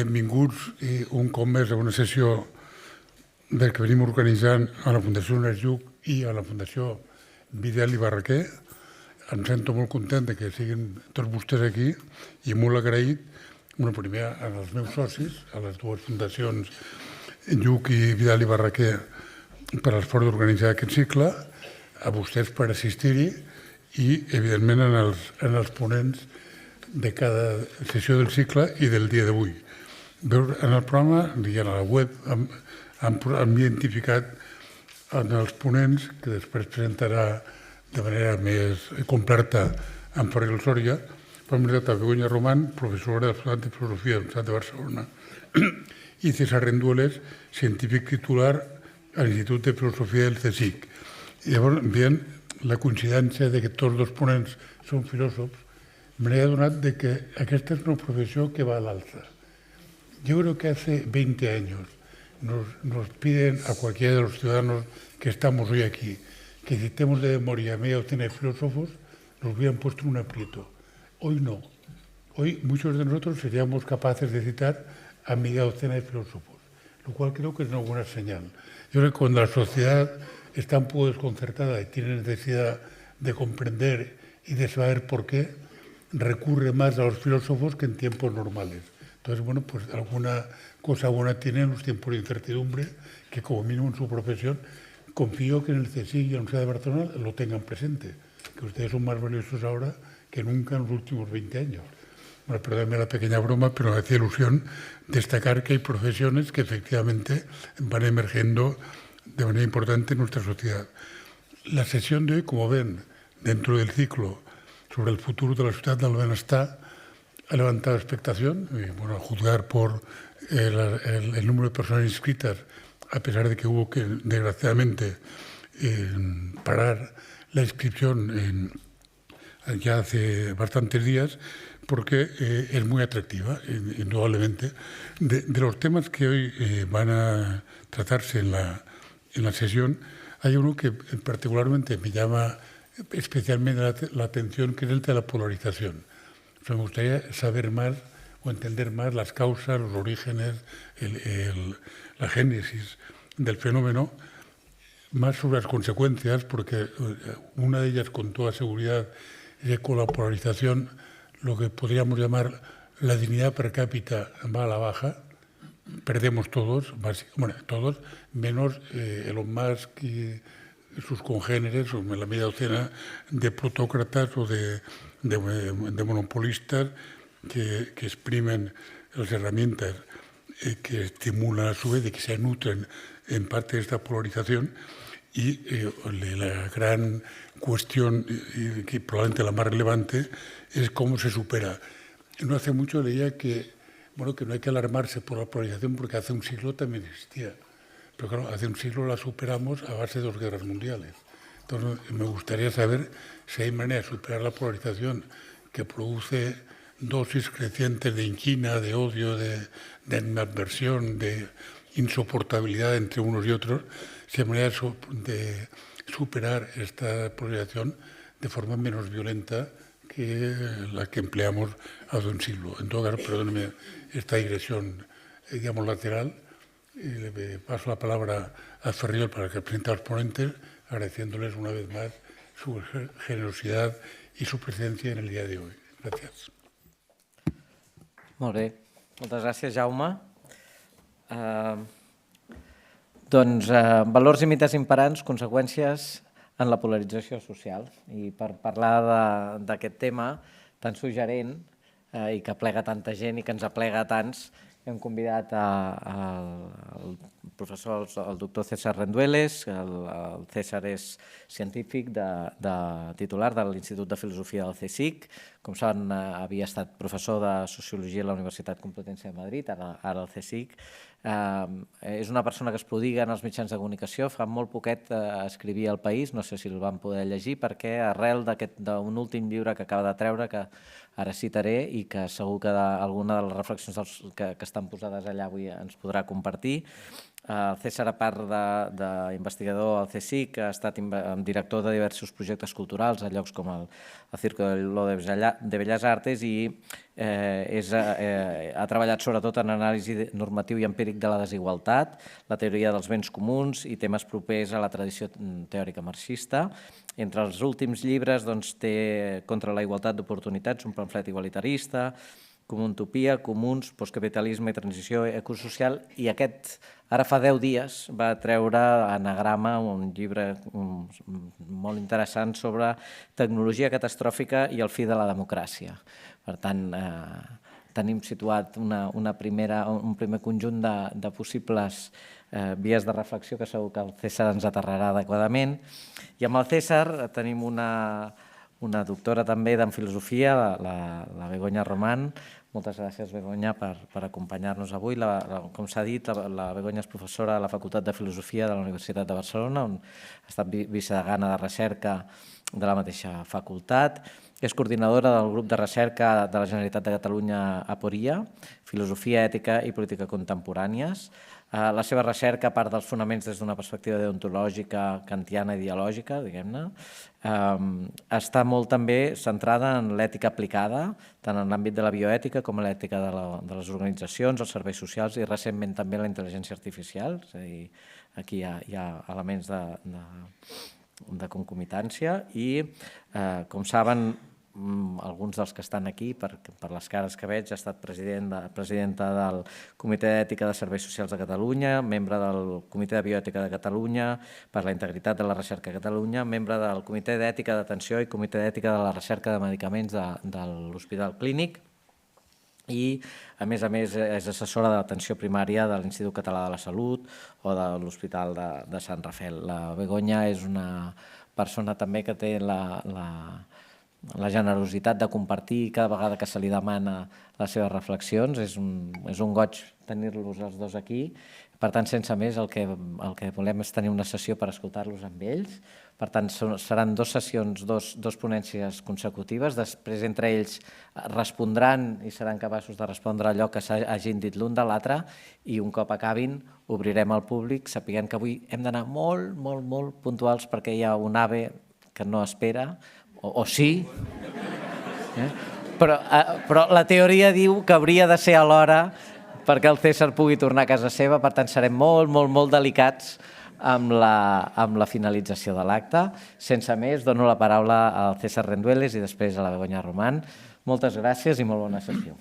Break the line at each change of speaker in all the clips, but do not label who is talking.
benvinguts un cop més a una sessió del que venim organitzant a la Fundació Honest Lluc i a la Fundació Vidal i Barraquer. Em sento molt content que siguin tots vostès aquí i molt agraït, primer als meus socis, a les dues fundacions Lluc i Vidal i Barraquer per l'esforç d'organitzar aquest cicle, a vostès per assistir-hi i, evidentment, en els ponents de cada sessió del cicle i del dia d'avui. En el programa i a la web hem identificat en els ponents, que després presentarà de manera més completa en Ferrer Sòria, hem presentat Begoña Román, professora de la Facultat de Filosofia de la Universitat de Barcelona, i César Rendueles, científic titular a l'Institut de Filosofia del CSIC. Llavors, veient la coincidència que tots dos ponents són filòsofs, me he adonat que aquesta és una profesión que va al alza. Yo creo que hace 20 años nos piden a cualquiera de los ciudadanos que estamos hoy aquí que citemos de memoria media docena de filósofos, nos hubieran puesto en un aprieto. Hoy no. Hoy muchos de nosotros seríamos capaces de citar a media docena de filósofos, lo cual creo que es una buena señal. Yo creo que cuando la sociedad está un poco desconcertada y tiene necesidad de comprender y de saber por qué, recurre más a los filósofos que en tiempos normales. Entonces, bueno, pues alguna cosa buena tienen los tiempos de incertidumbre, que como mínimo en su profesión, confío que en el CSIC y en la Universidad de Barcelona lo tengan presente, que ustedes son más valiosos ahora que nunca en los últimos 20 años. Bueno, perdónenme la pequeña broma, pero me hacía ilusión destacar que hay profesiones que efectivamente van emergiendo de manera importante en nuestra sociedad. La sesión de hoy, como ven, dentro del ciclo sobre el futuro de la sociedad del bienestar, ha levantado expectación, a juzgar por el número de personas inscritas, a pesar de que hubo que, desgraciadamente, parar la inscripción ya hace bastantes días, porque es muy atractiva, indudablemente. De los temas que hoy van a tratarse en la sesión, hay uno que particularmente me llama especialmente la atención, que es el de la polarización. O sea, me gustaría saber más o entender más las causas, los orígenes, la génesis del fenómeno, más sobre las consecuencias, porque una de ellas con toda seguridad es que con la polarización lo que podríamos llamar la dignidad per cápita va a la baja, perdemos todos, todos, menos Elon Musk y sus congéneres, o la media docena de plutócratas o de monopolistas que exprimen las herramientas que estimulan a su vez y que se nutren en parte de esta polarización. Y la gran cuestión, que probablemente la más relevante, es cómo se supera. No hace mucho leía que no hay que alarmarse por la polarización, porque hace un siglo también existía. Pero claro, hace un siglo la superamos a base de 2 guerras mundiales. Entonces, me gustaría saber si hay manera de superar la polarización que produce dosis crecientes de inquina, de odio, de animadversión, de insoportabilidad entre unos y otros, si hay manera de superar esta polarización de forma menos violenta que la que empleamos hace un siglo. En todo caso, perdónenme esta digresión, digamos, lateral. Le paso la palabra a Ferriol para que presente a los ponentes, agradeciéndoles una vez más su generosidad y su presencia en el día de hoy. Gràcies.
Molt bé. Moltes gràcies, Jaume. Doncs valors i mites imperants, conseqüències en la polarització social. I per parlar d'aquest tema tan suggerent i que aplega tanta gent i que ens aplega a tants, hem convidat el professor, el doctor César Rendueles. El César és científic titular de l'Institut de Filosofia del CSIC. Com saben, havia estat professor de Sociologia a la Universitat Complutense de Madrid, ara al CSIC. És una persona que es prodiga en els mitjans de comunicació. Fa molt poquet escrivia al País, no sé si el van poder llegir, perquè arrel d'un últim llibre que acaba de treure, que ara citaré i que segur que alguna de les reflexions que estan posades allà avui ens podrà compartir, El César, a part d'investigador al CSIC, ha estat director de diversos projectes culturals a llocs com el Círculo de Belles Artes i ha treballat sobretot en anàlisi normatiu i empíric de la desigualtat, la teoria dels béns comuns i temes propers a la tradició teòrica marxista. Entre els últims llibres té Contra la igualtat d'oportunitats, un pamflet igualitarista, Comutopia, Comuns, Postcapitalisme i Transició Ecosocial, i aquest, ara fa 10 dies, va treure Anagrama, un llibre molt interessant sobre tecnologia catastròfica i el fi de la democràcia. Per tant, tenim situat un primer conjunt de possibles vies de reflexió que segur que el César ens aterrarà adequadament. I amb el César tenim una doctora també en filosofia, la Begoña Román. Moltes gràcies, Begoña, per acompanyar-nos avui. Com s'ha dit, la Begoña és professora a la Facultat de Filosofia de la Universitat de Barcelona, on ha estat vicedegana de recerca de la mateixa facultat. És coordinadora del grup de recerca de la Generalitat de Catalunya Aporia, Filosofia, Ètica i Política Contemporànies. La seva recerca, a part dels fonaments des d'una perspectiva deontològica, kantiana i ideològica, diguem-ne, està molt també centrada en l'ètica aplicada, tant en l'àmbit de la bioètica com en l'ètica de les organitzacions, els serveis socials i recentment també la intel·ligència artificial. És a dir, aquí hi ha elements de concomitància i, com saben, alguns dels que estan aquí, per les cares que veig, ha estat presidenta del Comitè d'Ètica de Serveis Socials de Catalunya, membre del Comitè de Bioètica de Catalunya per la integritat de la recerca a Catalunya, membre del Comitè d'Ètica d'Atenció i Comitè d'Ètica de la Recerca de Medicaments de l'Hospital Clínic i, a més, és assessora d'atenció primària de l'Institut Català de la Salut o de l'Hospital de Sant Rafel. La Begoña és una persona també que té la generositat de compartir cada vegada que se li demana les seves reflexions. És un goig tenir-los els dos aquí. Per tant, sense més, el que volem és tenir una sessió per escoltar-los amb ells. Per tant, seran 2 sessions, 2 ponències consecutives. Després, entre ells, respondran i seran capaços de respondre allò que hagin dit l'un de l'altre i un cop acabin obrirem al públic, sapiguem que avui hem d'anar molt, molt, molt puntuals perquè hi ha un AVE que no espera, o sí, però la teoria diu que hauria de ser a l'hora perquè el César pugui tornar a casa seva, per tant serem molt, molt, molt delicats amb la finalització de l'acte. Sense més, dono la paraula al César Rendueles i després a la Begoña Román. Moltes gràcies i molt bona sessió.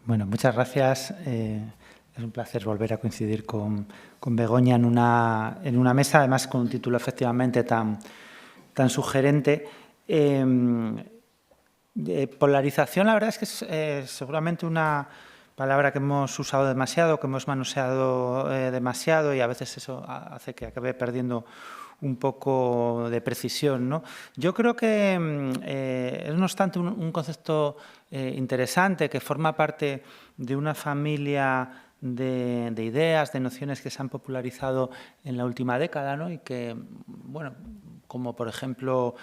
Bueno, muchas gracias. Es un placer volver a coincidir con Begoña en una mesa, además con un título efectivamente tan sugerente. Polarización, la verdad es que es seguramente una palabra que hemos usado demasiado, que hemos manoseado demasiado y a veces eso hace que acabe perdiendo un poco de precisión, ¿no? Yo creo que es, no obstante, un concepto interesante que forma parte de una familia de ideas, de nociones que se han popularizado en la última década, ¿no? Y que, bueno, como por ejemplo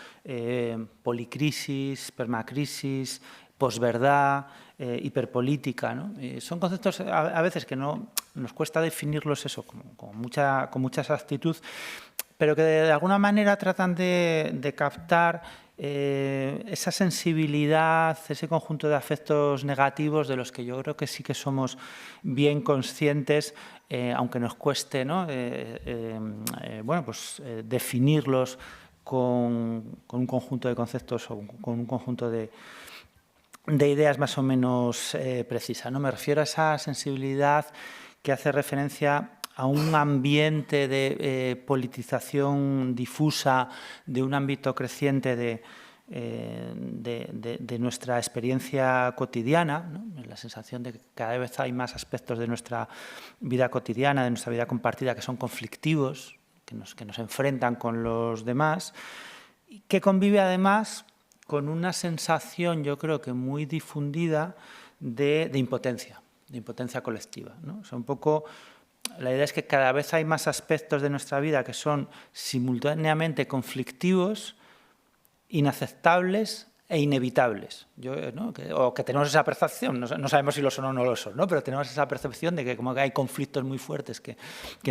policrisis, permacrisis, posverdad, hiperpolítica, ¿no? Son conceptos a veces que no nos cuesta definirlos eso con mucha exactitud, pero que de alguna manera tratan de captar esa sensibilidad, ese conjunto de afectos negativos de los que yo creo que sí que somos bien conscientes, aunque nos cueste, ¿no? Definirlos con un conjunto de conceptos o con un conjunto de ideas más o menos precisas, ¿no? Me refiero a esa sensibilidad que hace referencia a un ambiente de politización difusa, de un ámbito creciente de nuestra experiencia cotidiana, ¿no? La sensación de que cada vez hay más aspectos de nuestra vida cotidiana, de nuestra vida compartida, que son conflictivos, que nos enfrentan con los demás, y que convive además con una sensación, yo creo que muy difundida, de impotencia colectiva, ¿no? O sea, un poco la idea es que cada vez hay más aspectos de nuestra vida que son simultáneamente conflictivos, inaceptables e inevitables. O que tenemos esa percepción, no sabemos si lo son o no lo son, ¿no? Pero tenemos esa percepción de que como que hay conflictos muy fuertes que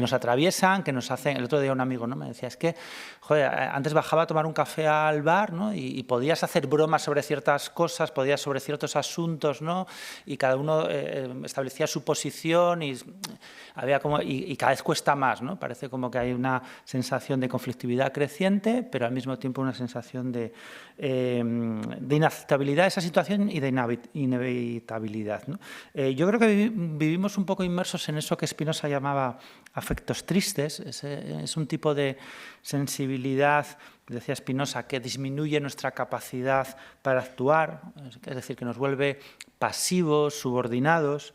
nos atraviesan, que nos hacen... El otro día un amigo, ¿no?, me decía, es que, joder, antes bajaba a tomar un café al bar, ¿no?, y podías hacer bromas sobre ciertas cosas, podías sobre ciertos asuntos, ¿no?, y cada uno establecía su posición y cada vez cuesta más, ¿no? Parece como que hay una sensación de conflictividad creciente, pero al mismo tiempo una sensación de inaceptabilidad de esa situación y de inevitabilidad, ¿no? Yo creo que vivimos un poco inmersos en eso que Spinoza llamaba afectos tristes. Es un tipo de sensibilidad, decía Spinoza, que disminuye nuestra capacidad para actuar, es decir, que nos vuelve pasivos, subordinados,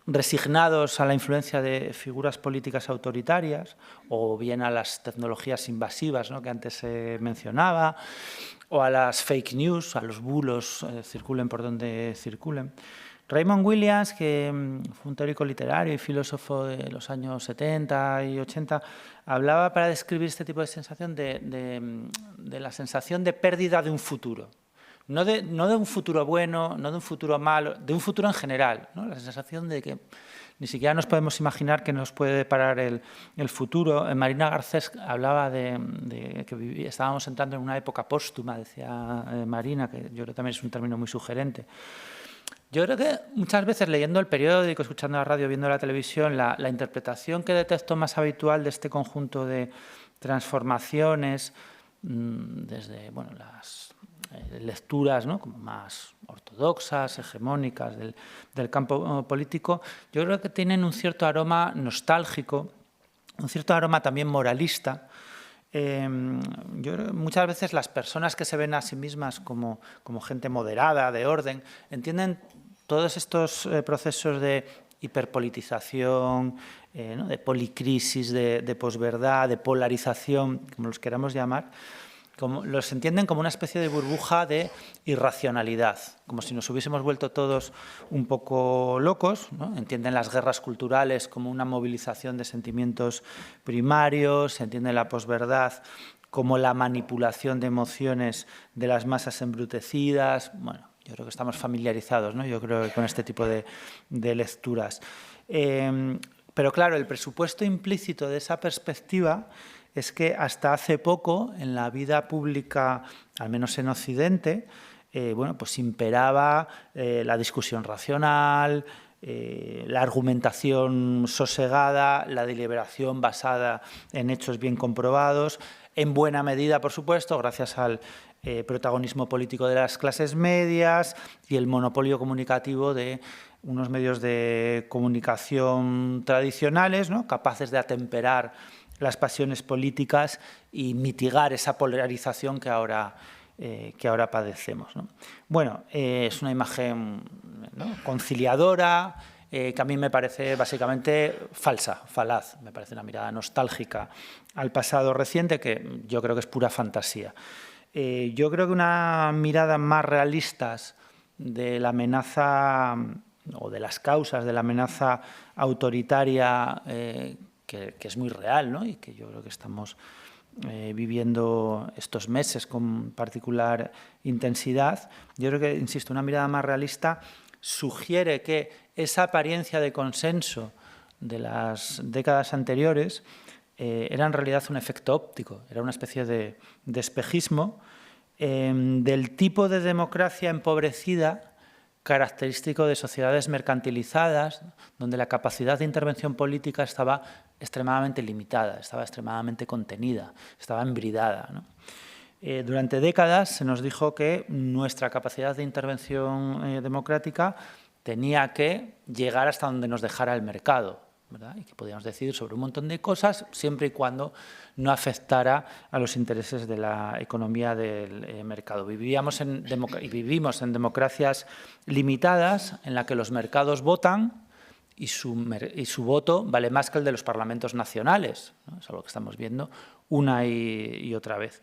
resignados a la influencia de figuras políticas autoritarias o bien a las tecnologías invasivas, ¿no?, que antes se mencionaba, o a las fake news, a los bulos, circulen por donde circulen. Raymond Williams, que fue un teórico literario y filósofo de los años 70 y 80, hablaba para describir este tipo de sensación de la sensación de pérdida de un futuro. No de un futuro bueno, no de un futuro malo, de un futuro en general, ¿no? La sensación de que ni siquiera nos podemos imaginar que nos puede deparar el futuro. Marina Garcés hablaba de que estábamos entrando en una época póstuma, decía Marina, que yo creo que también es un término muy sugerente. Yo creo que muchas veces leyendo el periódico, escuchando la radio, viendo la televisión, la interpretación que detecto más habitual de este conjunto de transformaciones, desde las lecturas, ¿no?, como más ortodoxas, hegemónicas del campo político, yo creo que tienen un cierto aroma nostálgico, un cierto aroma también moralista. Muchas veces las personas que se ven a sí mismas como gente moderada, de orden, entienden todos estos procesos de hiperpolitización, ¿no?, de policrisis, de posverdad, de polarización, como los queramos llamar, los entienden como una especie de burbuja de irracionalidad, como si nos hubiésemos vuelto todos un poco locos, ¿no? Entienden las guerras culturales como una movilización de sentimientos primarios, se entiende la posverdad como la manipulación de emociones de las masas embrutecidas. Bueno, yo creo que estamos familiarizados, ¿no?, yo creo, con este tipo de lecturas. Pero claro, el presupuesto implícito de esa perspectiva es que hasta hace poco en la vida pública, al menos en Occidente, pues imperaba la discusión racional, la argumentación sosegada, la deliberación basada en hechos bien comprobados, en buena medida, por supuesto, gracias al protagonismo político de las clases medias y el monopolio comunicativo de unos medios de comunicación tradicionales, ¿no?, capaces de atemperar las pasiones políticas y mitigar esa polarización que ahora padecemos, ¿no? Bueno, es una imagen, ¿no?, conciliadora, que a mí me parece básicamente falaz, me parece una mirada nostálgica al pasado reciente que yo creo que es pura fantasía. Yo creo que una mirada más realista de la amenaza o de las causas de la amenaza autoritaria que es muy real, ¿no?, y que yo creo que estamos viviendo estos meses con particular intensidad. Yo creo que, insisto, una mirada más realista sugiere que esa apariencia de consenso de las décadas anteriores era en realidad un efecto óptico, era una especie de espejismo del tipo de democracia empobrecida característico de sociedades mercantilizadas, donde la capacidad de intervención política estaba extremadamente limitada, estaba extremadamente contenida, estaba embridada, ¿no? Durante décadas se nos dijo que nuestra capacidad de intervención democrática tenía que llegar hasta donde nos dejara el mercado, ¿verdad? Y que podíamos decidir sobre un montón de cosas siempre y cuando no afectara a los intereses de la economía del mercado. Vivimos en democracias limitadas en las que los mercados votan y su voto vale más que el de los parlamentos nacionales, ¿no? Es algo que estamos viendo una y otra vez.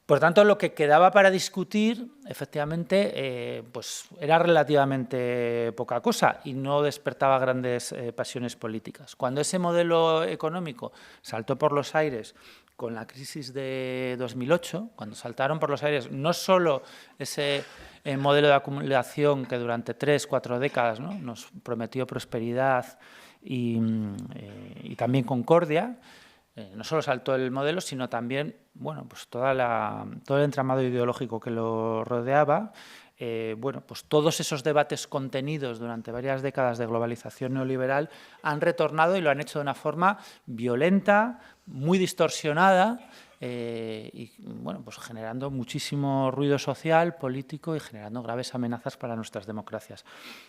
Por tanto, lo que quedaba para discutir, efectivamente, pues era relativamente poca cosa y no despertaba grandes pasiones políticas. Cuando ese modelo económico saltó por los aires con la crisis de 2008, cuando saltaron por los aires no solo ese modelo de acumulación que durante 3, 4 décadas, ¿no?, nos prometió prosperidad y también concordia, no solo saltó el modelo, sino también, bueno, pues todo el entramado ideológico que lo rodeaba. Bueno, pues todos esos debates contenidos durante varias décadas de globalización neoliberal han retornado y lo han hecho de una forma violenta, muy distorsionada y, bueno, pues generando muchísimo ruido social, político y generando graves amenazas para nuestras democracias.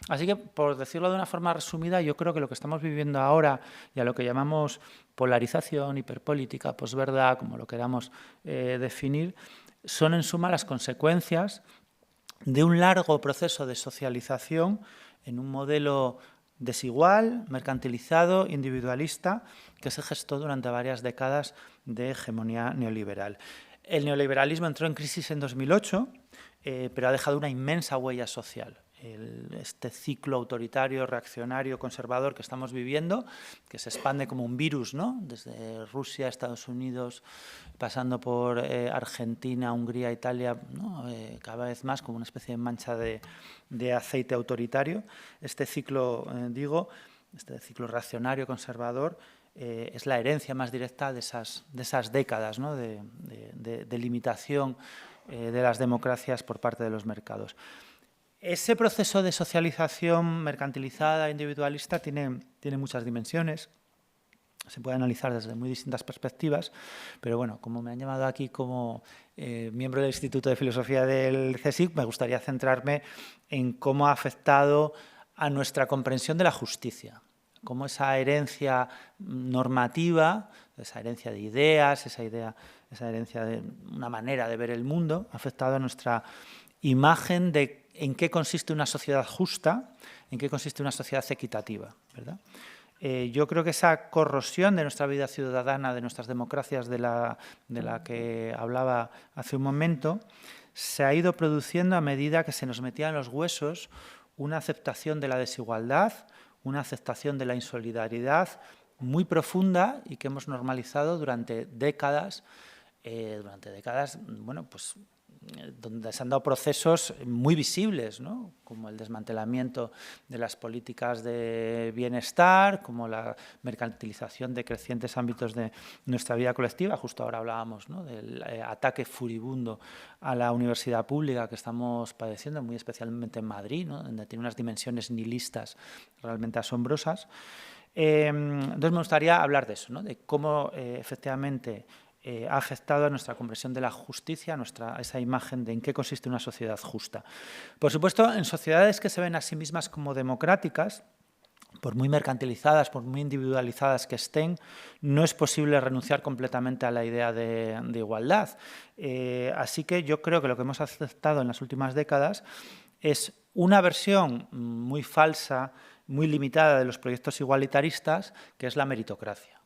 Así que, por decirlo de una forma resumida, yo creo que lo que estamos viviendo ahora y a lo que llamamos polarización, hiperpolítica, posverdad, como lo queramos definir, son en suma las consecuencias de un largo proceso de socialización en un modelo desigual, mercantilizado, individualista, que se gestó durante varias décadas de hegemonía neoliberal. El neoliberalismo entró en crisis en 2008, pero ha dejado una inmensa huella social. Este ciclo autoritario, reaccionario, conservador que estamos viviendo, que se expande como un virus, ¿no?, desde Rusia, Estados Unidos, pasando por Argentina, Hungría, Italia, ¿no?, cada vez más como una especie de mancha de aceite autoritario. Este ciclo, este ciclo reaccionario, conservador, es la herencia más directa de esas décadas, ¿no?, de limitación de las democracias por parte de los mercados. Ese proceso de socialización mercantilizada, individualista, tiene muchas dimensiones. Se puede analizar desde muy distintas perspectivas, pero bueno, como me han llamado aquí como miembro del Instituto de Filosofía del CSIC, me gustaría centrarme en cómo ha afectado a nuestra comprensión de la justicia, cómo esa herencia normativa, esa herencia de ideas, esa herencia de una manera de ver el mundo, ha afectado a nuestra imagen de en qué consiste una sociedad justa, en qué consiste una sociedad equitativa, ¿verdad? Yo creo que esa corrosión de nuestra vida ciudadana, de nuestras democracias, de la que hablaba hace un momento, se ha ido produciendo a medida que se nos metía en los huesos una aceptación de la desigualdad, una aceptación de la insolidaridad muy profunda y que hemos normalizado durante décadas, bueno, pues donde se han dado procesos muy visibles, ¿no?, como el desmantelamiento de las políticas de bienestar, como la mercantilización de crecientes ámbitos de nuestra vida colectiva. Justo ahora hablábamos, ¿no?, del ataque furibundo a la universidad pública que estamos padeciendo, muy especialmente en Madrid, ¿no?, donde tiene unas dimensiones nihilistas realmente asombrosas. Entonces me gustaría hablar de eso, ¿no?, de cómo efectivamente ha afectado a nuestra comprensión de la justicia, a esa imagen de en qué consiste una sociedad justa. Por supuesto, en sociedades que se ven a sí mismas como democráticas, por muy mercantilizadas, por muy individualizadas que estén, no es posible renunciar completamente a la idea de igualdad. Así que yo creo que lo que hemos aceptado en las últimas décadas es una versión muy falsa, muy limitada de los proyectos igualitaristas, que es la meritocracia.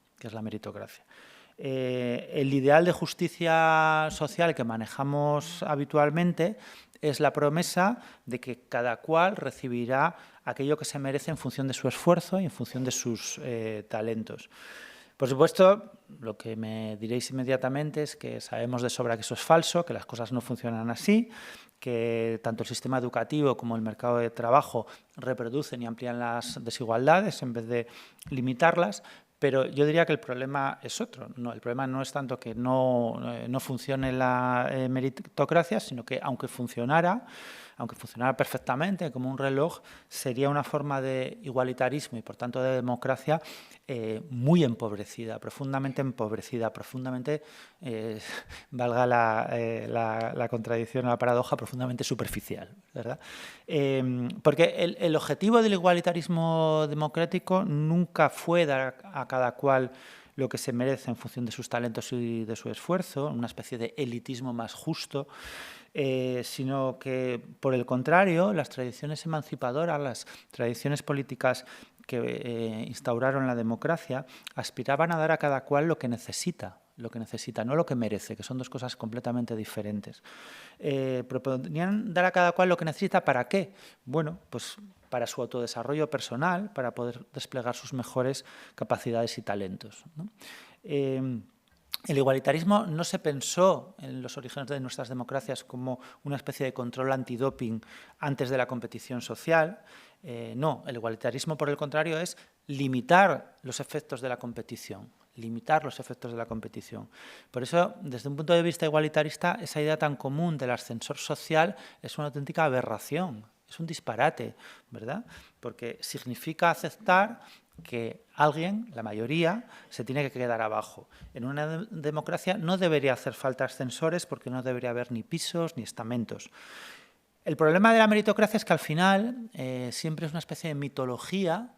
El ideal de justicia social que manejamos habitualmente es la promesa de que cada cual recibirá aquello que se merece en función de su esfuerzo y en función de sus talentos. Por supuesto, lo que me diréis inmediatamente es que sabemos de sobra que eso es falso, que las cosas no funcionan así, que tanto el sistema educativo como el mercado de trabajo reproducen y amplían las desigualdades en vez de limitarlas. Pero yo diría que el problema es otro. No, el problema no es tanto que no funcione la meritocracia, sino que aunque funcionara perfectamente como un reloj, sería una forma de igualitarismo y por tanto de democracia muy empobrecida, profundamente, valga la contradicción o la paradoja, profundamente superficial, ¿verdad? Porque el objetivo del igualitarismo democrático nunca fue dar a cada cual lo que se merece en función de sus talentos y de su esfuerzo, una especie de elitismo más justo, sino que, por el contrario, las tradiciones emancipadoras, las tradiciones políticas que instauraron la democracia, aspiraban a dar a cada cual lo que necesita, no lo que merece, que son dos cosas completamente diferentes. Proponían dar a cada cual lo que necesita, ¿para qué? Bueno, pues para su autodesarrollo personal, para poder desplegar sus mejores capacidades y talentos, ¿no? El igualitarismo no se pensó en los orígenes de nuestras democracias como una especie de control antidoping antes de la competición social. No, el igualitarismo, por el contrario, es limitar los efectos de la competición. Limitar los efectos de la competición. Por eso, desde un punto de vista igualitarista, esa idea tan común del ascensor social es una auténtica aberración, es un disparate, ¿verdad? Porque significa aceptar que alguien, la mayoría, se tiene que quedar abajo. En una democracia no debería hacer falta ascensores porque no debería haber ni pisos ni estamentos. El problema de la meritocracia es que al final siempre es una especie de mitología,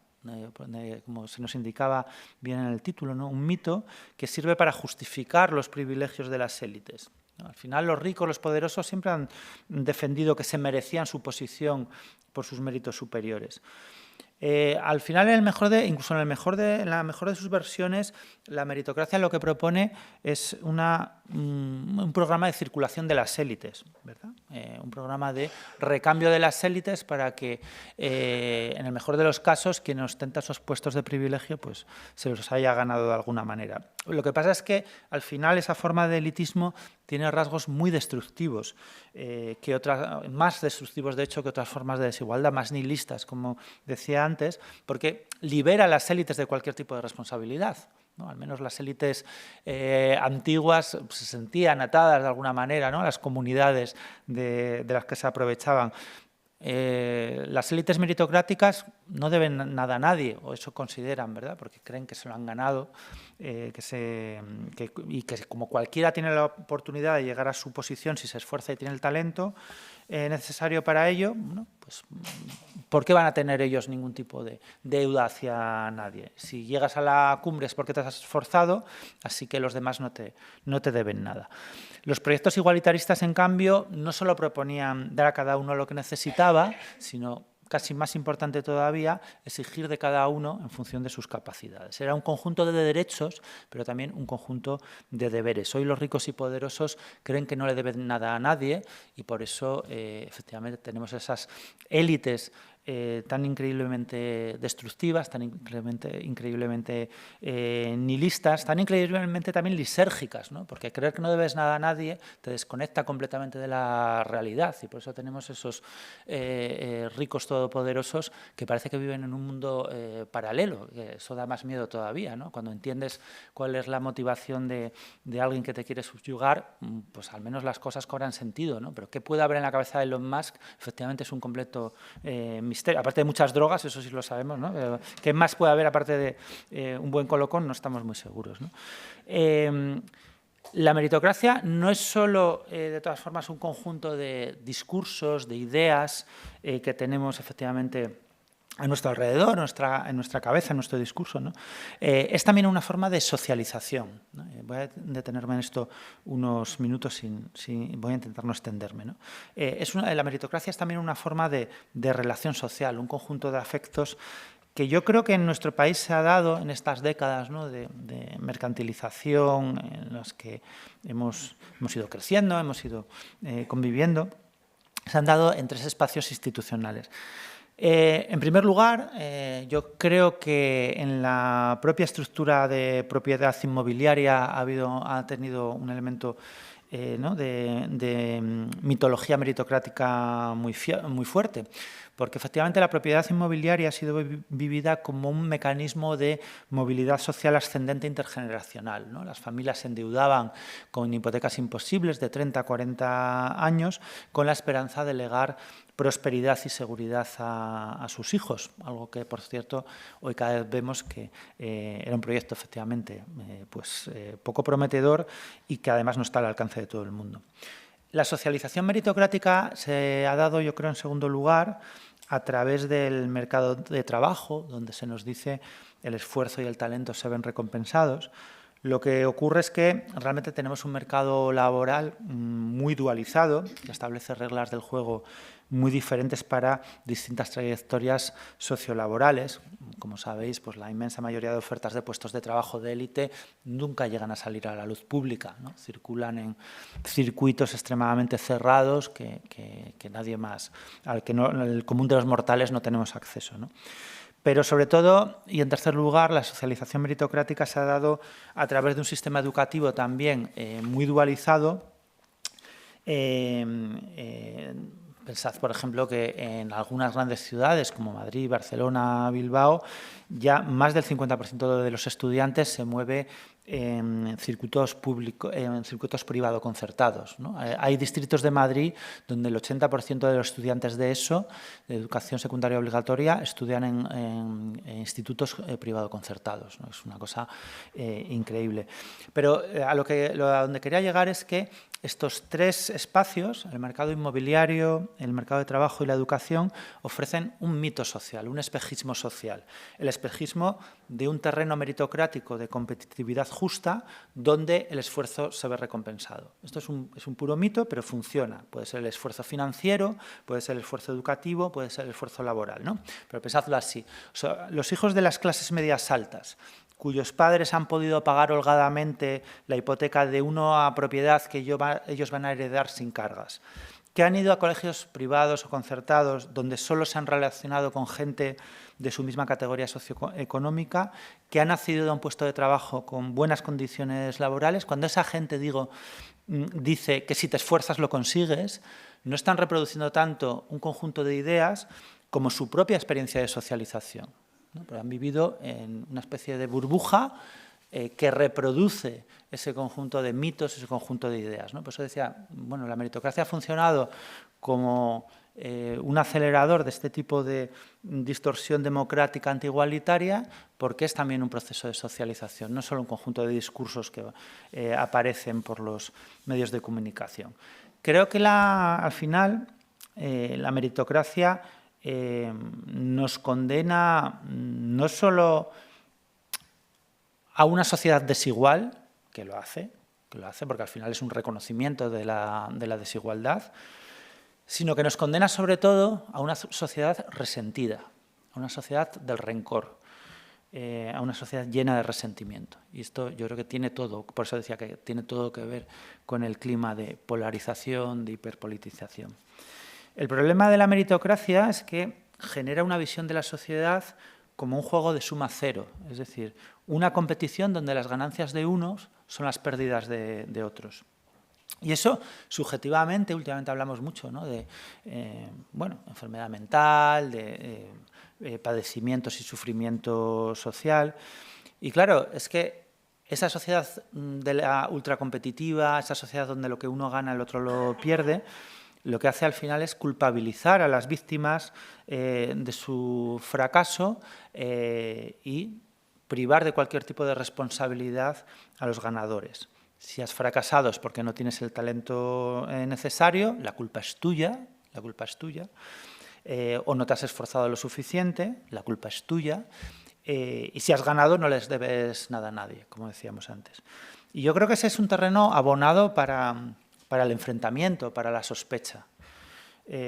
como se nos indicaba bien en el título, ¿no? Un mito que sirve para justificar los privilegios de las élites. Al final los ricos, los poderosos siempre han defendido que se merecían su posición por sus méritos superiores. Al final, incluso en la mejor de sus versiones, la meritocracia lo que propone es un programa de circulación de las élites, ¿verdad? Un programa de recambio de las élites para que, en el mejor de los casos, quien ostenta esos puestos de privilegio pues, se los haya ganado de alguna manera. Lo que pasa es que, al final, esa forma de elitismo tiene rasgos muy destructivos, más destructivos, de hecho, que otras formas de desigualdad, más nihilistas, como decía antes, porque libera a las élites de cualquier tipo de responsabilidad, ¿no? Al menos las élites antiguas se sentían atadas de alguna manera, ¿no? A las comunidades de las que se aprovechaban. Las élites meritocráticas no deben nada a nadie, o eso consideran, ¿verdad? Porque creen que se lo han ganado y que como cualquiera tiene la oportunidad de llegar a su posición si se esfuerza y tiene el talento necesario para ello, ¿no? Pues ¿por qué van a tener ellos ningún tipo de deuda hacia nadie? Si llegas a la cumbre es porque te has esforzado, así que los demás no te deben nada. Los proyectos igualitaristas, en cambio, no solo proponían dar a cada uno lo que necesitaba, sino, casi más importante todavía, exigir de cada uno en función de sus capacidades. Era un conjunto de derechos, pero también un conjunto de deberes. Hoy los ricos y poderosos creen que no le deben nada a nadie y por eso, efectivamente, tenemos esas élites tan increíblemente destructivas, tan increíblemente nihilistas, tan increíblemente también lisérgicas, ¿no? Porque creer que no debes nada a nadie te desconecta completamente de la realidad y por eso tenemos esos ricos todopoderosos que parece que viven en un mundo paralelo. Eso da más miedo todavía, ¿no? Cuando entiendes cuál es la motivación de alguien que te quiere subyugar, pues al menos las cosas cobran sentido, ¿no? Pero ¿qué puede haber en la cabeza de Elon Musk? Efectivamente es un completo misterio. Aparte de muchas drogas, eso sí lo sabemos, ¿no? ¿Qué más puede haber aparte de un buen colocón? No estamos muy seguros, ¿no? La meritocracia no es solo, de todas formas, un conjunto de discursos, de ideas que tenemos efectivamente a nuestro alrededor, en nuestra cabeza, en nuestro discurso, ¿no? Es también una forma de socialización, ¿no? Voy a detenerme en esto unos minutos, voy a intentar no extenderme, ¿no? La meritocracia es también una forma de relación social, un conjunto de afectos que yo creo que en nuestro país se ha dado en estas décadas, ¿no? de mercantilización en las que hemos ido creciendo, hemos ido conviviendo, se han dado en 3 espacios institucionales. En primer lugar, yo creo que en la propia estructura de propiedad inmobiliaria ha tenido un elemento ¿no? de mitología meritocrática muy fuerte, porque efectivamente la propiedad inmobiliaria ha sido vivida como un mecanismo de movilidad social ascendente intergeneracional, ¿no? Las familias se endeudaban con hipotecas imposibles de 30 a 40 años con la esperanza de legar prosperidad y seguridad a sus hijos, algo que, por cierto, hoy cada vez vemos que era un proyecto efectivamente poco prometedor y que además no está al alcance de todo el mundo. La socialización meritocrática se ha dado, yo creo, en segundo lugar, a través del mercado de trabajo, donde se nos dice el esfuerzo y el talento se ven recompensados. Lo que ocurre es que realmente tenemos un mercado laboral muy dualizado, que establece reglas del juego muy diferentes para distintas trayectorias sociolaborales. Como sabéis, pues la inmensa mayoría de ofertas de puestos de trabajo de élite nunca llegan a salir a la luz pública, ¿no? Circulan en circuitos extremadamente cerrados que nadie más, al que el común de los mortales no tenemos acceso, ¿no? Pero sobre todo, y en tercer lugar, la socialización meritocrática se ha dado a través de un sistema educativo también muy dualizado. Pensad, por ejemplo, que en algunas grandes ciudades como Madrid, Barcelona, Bilbao, ya más del 50% de los estudiantes se mueve en circuitos privado concertados, ¿no? Hay distritos de Madrid donde el 80% de los estudiantes de ESO, de educación secundaria obligatoria, estudian en institutos privado concertados, ¿no? Es una cosa increíble. Pero a donde quería llegar es que estos tres espacios, el mercado inmobiliario, el mercado de trabajo y la educación, ofrecen un mito social, un espejismo social. El espejismo de un terreno meritocrático de competitividad justa donde el esfuerzo se ve recompensado. Esto es un puro mito, pero funciona. Puede ser el esfuerzo financiero, puede ser el esfuerzo educativo, puede ser el esfuerzo laboral, ¿no? Pero pensadlo así. O sea, los hijos de las clases medias altas, cuyos padres han podido pagar holgadamente la hipoteca de una propiedad que ellos van a heredar sin cargas, que han ido a colegios privados o concertados donde solo se han relacionado con gente de su misma categoría socioeconómica, que han accedido a un puesto de trabajo con buenas condiciones laborales. Cuando esa gente, dice que si te esfuerzas lo consigues, no están reproduciendo tanto un conjunto de ideas como su propia experiencia de socialización, ¿no? Pero han vivido en una especie de burbuja que reproduce ese conjunto de mitos, ese conjunto de ideas, ¿no? Por eso decía, bueno, la meritocracia ha funcionado como un acelerador de este tipo de distorsión democrática antigualitaria, porque es también un proceso de socialización, no solo un conjunto de discursos que aparecen por los medios de comunicación. Creo que al final la meritocracia nos condena no solo a una sociedad desigual, que lo hace porque al final es un reconocimiento de la desigualdad, sino que nos condena sobre todo a una sociedad resentida, a una sociedad del rencor, a una sociedad llena de resentimiento. Y esto yo creo que tiene todo, por eso decía que tiene todo que ver con el clima de polarización, de hiperpolitización. El problema de la meritocracia es que genera una visión de la sociedad como un juego de suma cero, es decir, una competición donde las ganancias de unos son las pérdidas de otros. Y eso, subjetivamente, últimamente hablamos mucho, ¿no? De enfermedad mental, de padecimientos y sufrimiento social. Y claro, es que esa sociedad de la ultracompetitiva, esa sociedad donde lo que uno gana el otro lo pierde, lo que hace al final es culpabilizar a las víctimas de su fracaso y privar de cualquier tipo de responsabilidad a los ganadores. Si has fracasado es porque no tienes el talento necesario, la culpa es tuya, o no te has esforzado lo suficiente, la culpa es tuya, y si has ganado no les debes nada a nadie, como decíamos antes. Y yo creo que ese es un terreno abonado para el enfrentamiento, para la sospecha,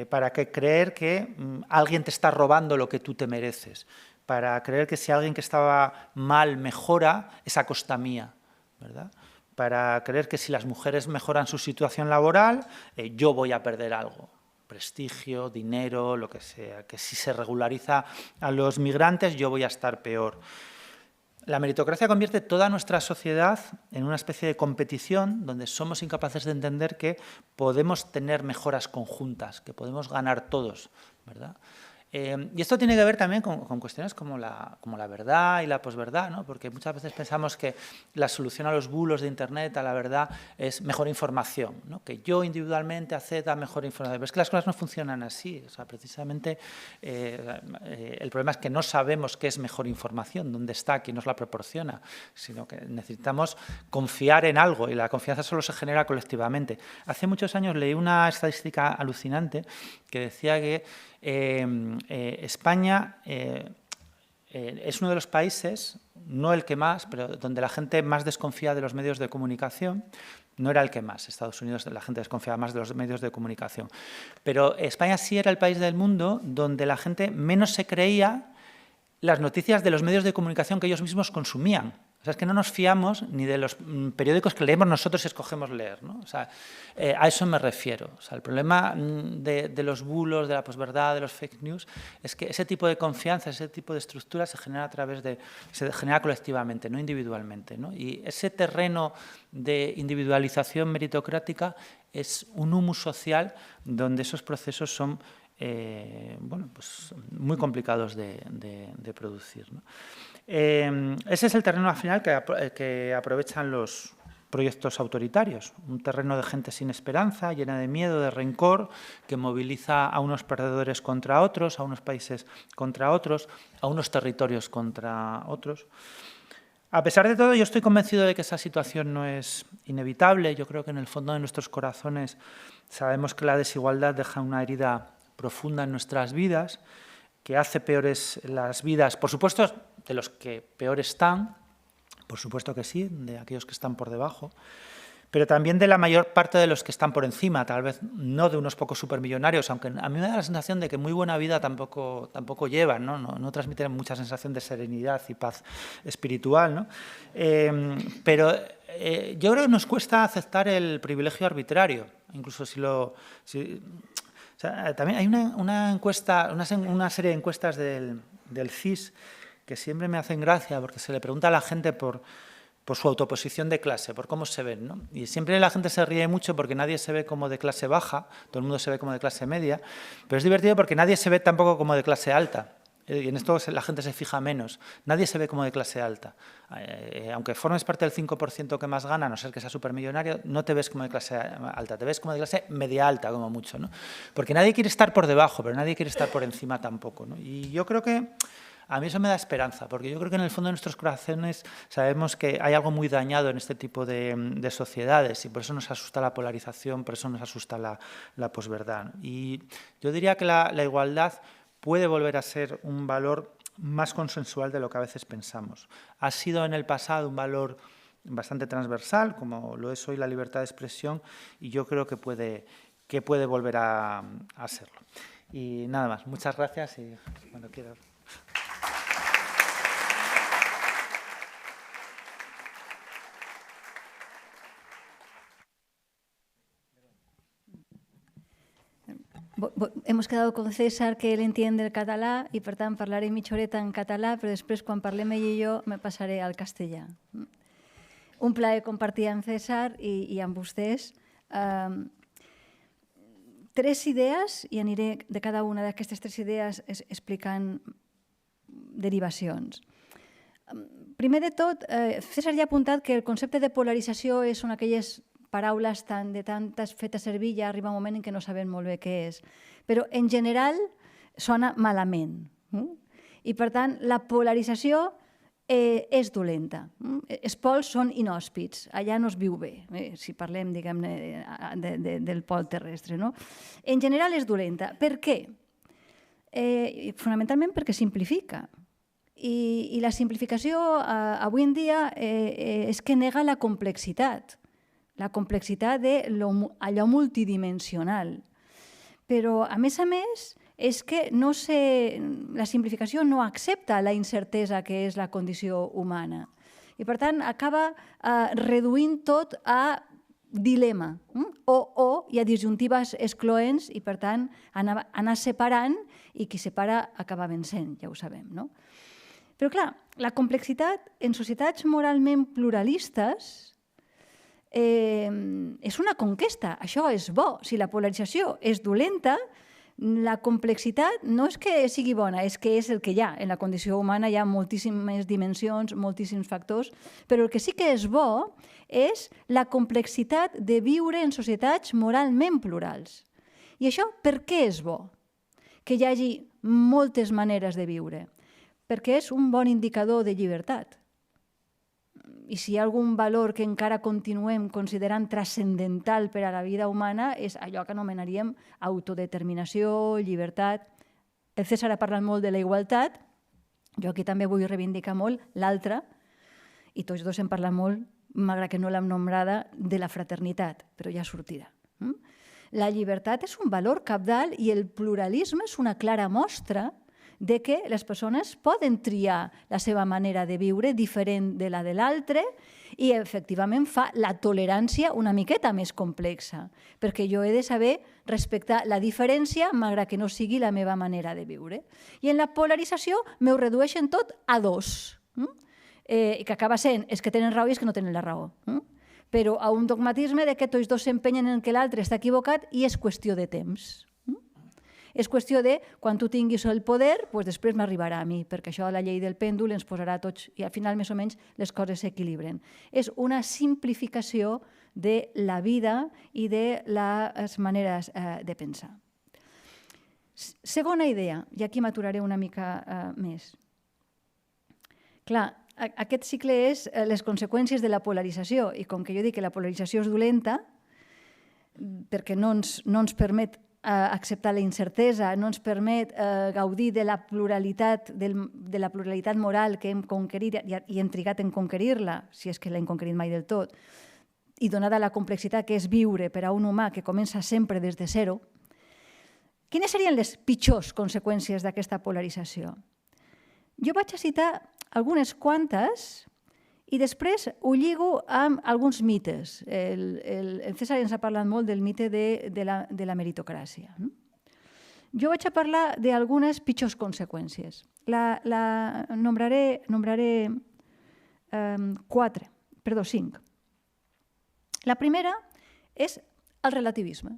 para creer que alguien te está robando lo que tú te mereces, para creer que si alguien que estaba mal mejora, es a costa mía, ¿verdad? Para creer que si las mujeres mejoran su situación laboral, yo voy a perder algo, prestigio, dinero, lo que sea, que si se regulariza a los migrantes, yo voy a estar peor. La meritocracia convierte toda nuestra sociedad en una especie de competición donde somos incapaces de entender que podemos tener mejoras conjuntas, que podemos ganar todos, ¿verdad? Y esto tiene que ver también con cuestiones como la verdad y la posverdad, ¿no? Porque muchas veces pensamos que la solución a los bulos de Internet, a la verdad, es mejor información, ¿no? Que yo individualmente acceda a mejor información. Pero es que las cosas no funcionan así. O sea, precisamente el problema es que no sabemos qué es mejor información, dónde está, quién nos la proporciona, sino que necesitamos confiar en algo y la confianza solo se genera colectivamente. Hace muchos años leí una estadística alucinante que decía que España es uno de los países, no el que más, pero donde la gente más desconfía de los medios de comunicación. No era el que más. Estados Unidos la gente desconfiaba más de los medios de comunicación. Pero España sí era el país del mundo donde la gente menos se creía las noticias de los medios de comunicación que ellos mismos consumían. O sea, es que no nos fiamos ni de los periódicos que leemos nosotros y escogemos leer, ¿no? O sea, a eso me refiero. O sea, el problema de los bulos, de la posverdad, de los fake news, es que ese tipo de confianza, ese tipo de estructura se genera se genera colectivamente, no individualmente, ¿no? Y ese terreno de individualización meritocrática es un humus social donde esos procesos son pues muy complicados de producir, ¿no? Ese es el terreno al final que aprovechan los proyectos autoritarios, un terreno de gente sin esperanza, llena de miedo, de rencor, que moviliza a unos perdedores contra otros, a unos países contra otros, a unos territorios contra otros. A pesar de todo, yo estoy convencido de que esa situación no es inevitable. Yo creo que en el fondo de nuestros corazones sabemos que la desigualdad deja una herida profunda en nuestras vidas, que hace peores las vidas, por supuesto, de los que peor están, por supuesto que sí, de aquellos que están por debajo, pero también de la mayor parte de los que están por encima, tal vez no de unos pocos supermillonarios, aunque a mí me da la sensación de que muy buena vida tampoco llevan, no transmiten mucha sensación de serenidad y paz espiritual, ¿no? Pero yo creo que nos cuesta aceptar el privilegio arbitrario, incluso o sea, también hay una encuesta, una serie de encuestas del CIS que siempre me hacen gracia porque se le pregunta a la gente por su autoposición de clase, por cómo se ven, ¿no? Y siempre la gente se ríe mucho porque nadie se ve como de clase baja, todo el mundo se ve como de clase media, pero es divertido porque nadie se ve tampoco como de clase alta. Y en esto la gente se fija menos. Nadie se ve como de clase alta. Aunque formes parte del 5% que más gana, a no ser que sea supermillonario, no te ves como de clase alta, te ves como de clase media alta, como mucho, ¿no? Porque nadie quiere estar por debajo, pero nadie quiere estar por encima tampoco, ¿no? Y yo creo que a mí eso me da esperanza, porque yo creo que en el fondo de nuestros corazones sabemos que hay algo muy dañado en este tipo de sociedades y por eso nos asusta la polarización, por eso nos asusta la posverdad. Y yo diría que la igualdad puede volver a ser un valor más consensual de lo que a veces pensamos. Ha sido en el pasado un valor bastante transversal, como lo es hoy la libertad de expresión, y yo creo que puede volver a serlo. Y nada más, muchas gracias y cuando quieras.
Hemos quedado con César que él entiende el català i, per tant, parlaré mitja horeta en català, però després, quan parlem ell i jo, me passaré al castellà. Un plaer compartir amb César i amb vostès. 3 idees, i aniré de cada una d'aquestes 3 idees explicant derivacions. Primer de tot, César ja ha apuntat que el concepte de polarització són aquelles paraules de tantes fetes servir, ja arriba un moment en què no sabem molt bé què és. Però, en general, sona malament. I, per tant, la polarització és dolenta. Els pols són inhòspits, allà no es viu bé, si parlem, diguem-ne, del pol terrestre. En general és dolenta. Per què? Fonamentalment perquè simplifica. I la simplificació, avui en dia, és que nega la complexitat d'allò multidimensional. Però, a més, és que la simplificació no accepta la incertesa que és la condició humana. I, per tant, acaba reduint tot a dilema, o i a disjuntives excloents, i, per tant, anar separant, i qui separa acaba vencent, ja ho sabem, no? Però, clar, la complexitat en societats moralment pluralistes és una conquesta, això és bo. Si la polarització és dolenta, la complexitat no és que sigui bona, és que és el que hi ha. En la condició humana hi ha moltíssimes dimensions, moltíssims factors, però el que sí que és bo és la complexitat de viure en societats moralment plurals. I això per què és bo? Que hi hagi moltes maneres de viure. Perquè és un bon indicador de llibertat. I si hi ha algun valor que encara continuem considerant transcendental per a la vida humana és allò que anomenaríem autodeterminació, llibertat. El César ha parlat molt de la igualtat, jo aquí també vull reivindicar molt l'altra, i tots dos hem parlat molt, malgrat que no l'hem nombrada, de la fraternitat, però ja sortirà. La llibertat és un valor cabdal i el pluralisme és una clara mostra de que les persones poden triar la seva manera de viure diferent de la de l'altre i efectivament fa la tolerància una miqueta més complexa, perquè jo he de saber respectar la diferència malgrat que no sigui la meva manera de viure. I en la polarització m'ho redueixen tot a dos, que acaba sent és que tenen raó i és que no tenen la raó. Però a un dogmatisme de que tots dos s'empenyen en que l'altre està equivocat i és qüestió de temps. És qüestió de, quan tu tinguis el poder, després m'arribarà a mi, perquè això la llei del pèndol ens posarà tots, i al final més o menys les coses s'equilibren. És una simplificació de la vida i de les maneres de pensar. Segona idea, i aquí m'aturaré una mica més. Clar, aquest cicle és les conseqüències de la polarització, i com que jo dic que la polarització és dolenta, perquè no ens permet acceptar la incertesa, no ens permet gaudir de la pluralitat moral que hem conquerit i hem trigat en conquerir-la, si és que l'hem conquerit mai del tot, i donada la complexitat que és viure per a un humà que comença sempre des de zero, quines serien les pitjors conseqüències d'aquesta polarització? Jo vaig a citar algunes quantes i després ho lligo amb alguns mites. El César ens ha parlat molt del mite de la meritocràcia. Jo vaig a parlar d'algunes pitjors conseqüències. Nombraré 5. La primera és el relativisme.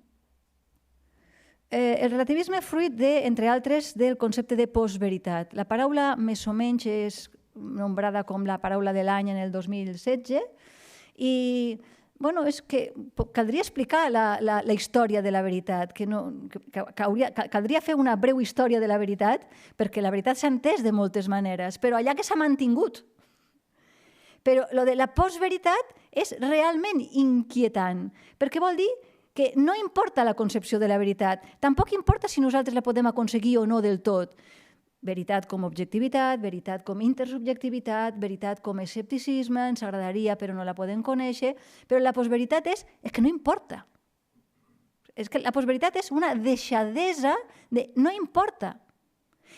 El relativisme fruit, entre altres, del concepte de postveritat. La paraula més o menys és nombrada com la paraula de l'any en el 2016 i és que caldria explicar la història de la veritat, caldria fer una breu història de la veritat perquè la veritat s'ha entès de moltes maneres, però allà que s'ha mantingut. Però lo de la postveritat és realment inquietant, perquè vol dir que no importa la concepció de la veritat, tampoc importa si nosaltres la podem aconseguir o no del tot. Veritat com objectivitat, veritat com intersubjectivitat, veritat com escepticisme, ens agradaria però no la podem conèixer, però la postveritat és que no importa. És que la postveritat és una deixadesa de no importa.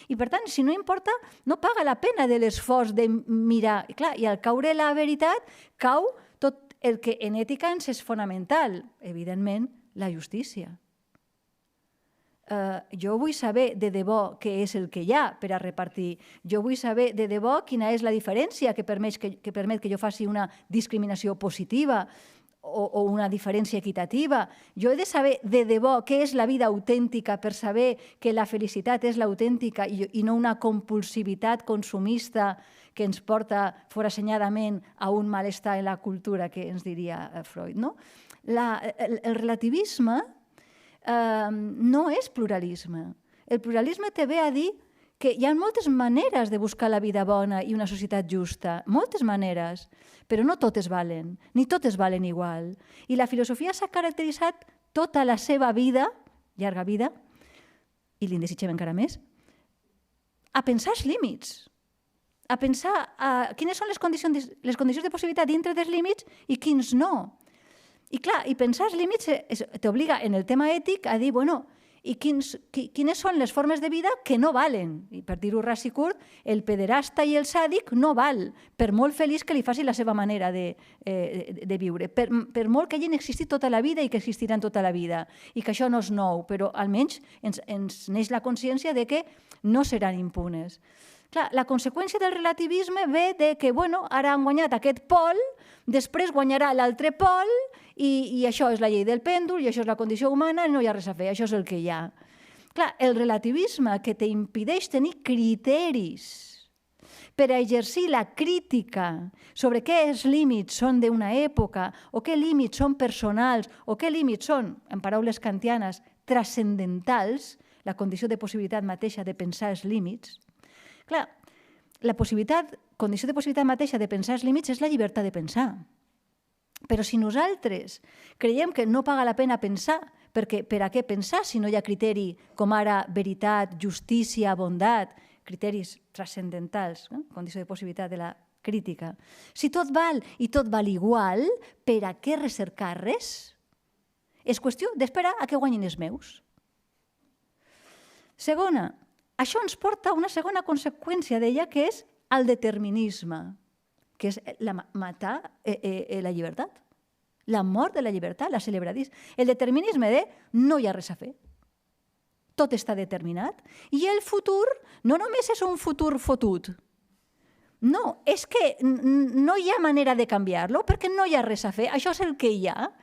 I per tant, si no importa, no paga la pena de l'esforç de mirar. I clar, i al caure la veritat, cau tot el que en ètica ens és fonamental, evidentment, la justícia. Jo vull saber de debò què és el que hi ha per a repartir. Jo vull saber de debò quina és la diferència que permet que jo faci una discriminació positiva o una diferència equitativa. Jo he de saber de debò què és la vida autèntica per saber que la felicitat és l'autèntica i no una compulsivitat consumista que ens porta forassenyadament a un malestar en la cultura, que ens diria Freud. El relativisme no és pluralisme. El pluralisme té bé a dir que hi ha moltes maneres de buscar la vida bona i una societat justa, moltes maneres, però no totes valen, ni totes valen igual. I la filosofia s'ha caracteritzat tota la seva vida, llarga vida, i li desitgem encara més, a pensar els límits, a pensar quines són les condicions de possibilitat dintre dels límits i quins no. I clar, i pensar els límits t'obliga en el tema ètic a dir, i quines són les formes de vida que no valen. I per dir-ho ras i curt, el pederasta i el sàdic no val, per molt feliç que li faci la seva manera de viure, per molt que hagin existit tota la vida i que existiran tota la vida, i que això no és nou, però almenys ens neix la consciència de que no seran impunes. Clar, la conseqüència del relativisme ve de que, ara han guanyat aquest pol, després guanyarà l'altre pol, i això és la llei del pèndol, i això és la condició humana, no hi ha res a fer, això és el que hi ha. Clar, el relativisme que t'impedeix tenir criteris per a exercir la crítica sobre què els límits són d'una època, o què límits són personals, o què límits són, en paraules kantianes, transcendentals, la condició de possibilitat mateixa de pensar els límits. Clar, la condició de possibilitat mateixa de pensar els límits és la llibertat de pensar. Però si nosaltres creiem que no paga la pena pensar, perquè per a què pensar si no hi ha criteri com ara veritat, justícia, bondat, criteris transcendentals, condició de possibilitat de la crítica. Si tot val i tot val igual, per a què recercar res? És qüestió d'esperar a que guanyin els meus. Segona, Això ens porta a una segona conseqüència d'ella, que és el determinisme, que és matar la llibertat, la mort de la llibertat, la celebradís. El determinisme de no hi ha res a fer. Tot està determinat. I el futur no només és un futur fotut. No, és que no hi ha manera de canviar-lo perquè no hi ha res a fer. Això és el que hi ha.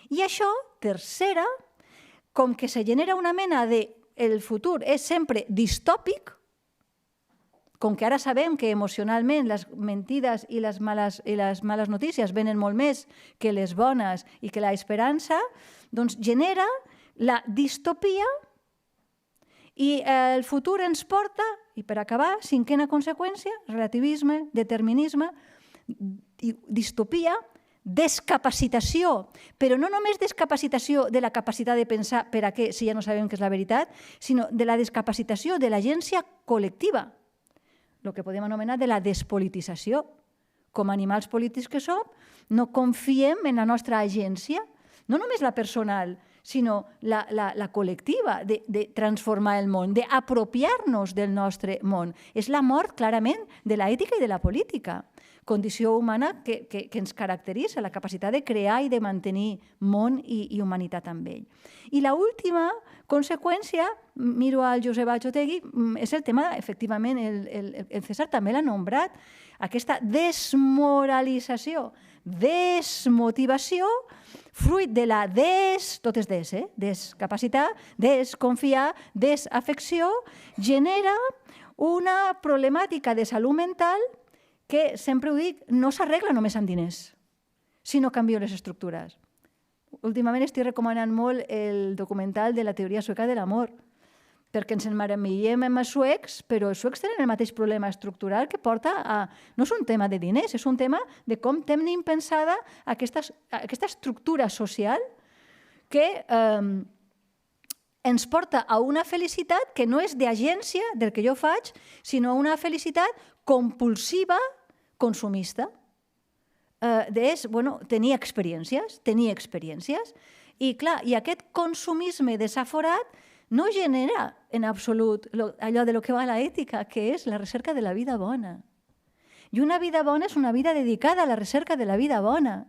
I això, tercera, com que se genera una mena de el futur és sempre distòpic, com que ara sabem que emocionalment les mentides i les males notícies venen molt més que les bones i que l'esperança, doncs genera la distopia i el futur ens porta, i per acabar, cinquena conseqüència, relativisme, determinisme, distopia, descapacitació, però no només descapacitació de la capacitat de pensar per a què, si ja no sabem què és la veritat, sinó de la descapacitació de l'agència col·lectiva, el que podem anomenar de la despolitització. Com a animals polítics que som, no confiem en la nostra agència, no només la personal, sinó la col·lectiva, de transformar el món, d'apropiar-nos del nostre món. És la mort, clarament, de l'ètica i de la política, condició humana que ens caracteritza, la capacitat de crear i de mantenir món i humanitat amb ell. I l'última conseqüència, miro al Josep Otegui, és el tema, efectivament, el César també l'ha nombrat, aquesta desmoralització, desmotivació, fruit de la tot és descapacitat, desconfiar, desafecció, genera una problemàtica de salut mental que, sempre ho dic, no s'arregla només amb diners, sinó canvio les estructures. Últimament estic recomanant molt el documental de la teoria sueca de l'amor, perquè ens emmaravillem amb els suecs, però els suecs tenen el mateix problema estructural que porta a... No és un tema de diners, és un tema de com tenim pensada aquesta estructura social que ens porta a una felicitat que no és d'agència del que jo faig, sinó una felicitat compulsiva, consumista. Tenir experiències. I clar, i aquest consumisme desaforat no genera en absolut allò de lo que va a l'ètica, que és la recerca de la vida bona. I una vida bona és una vida dedicada a la recerca de la vida bona.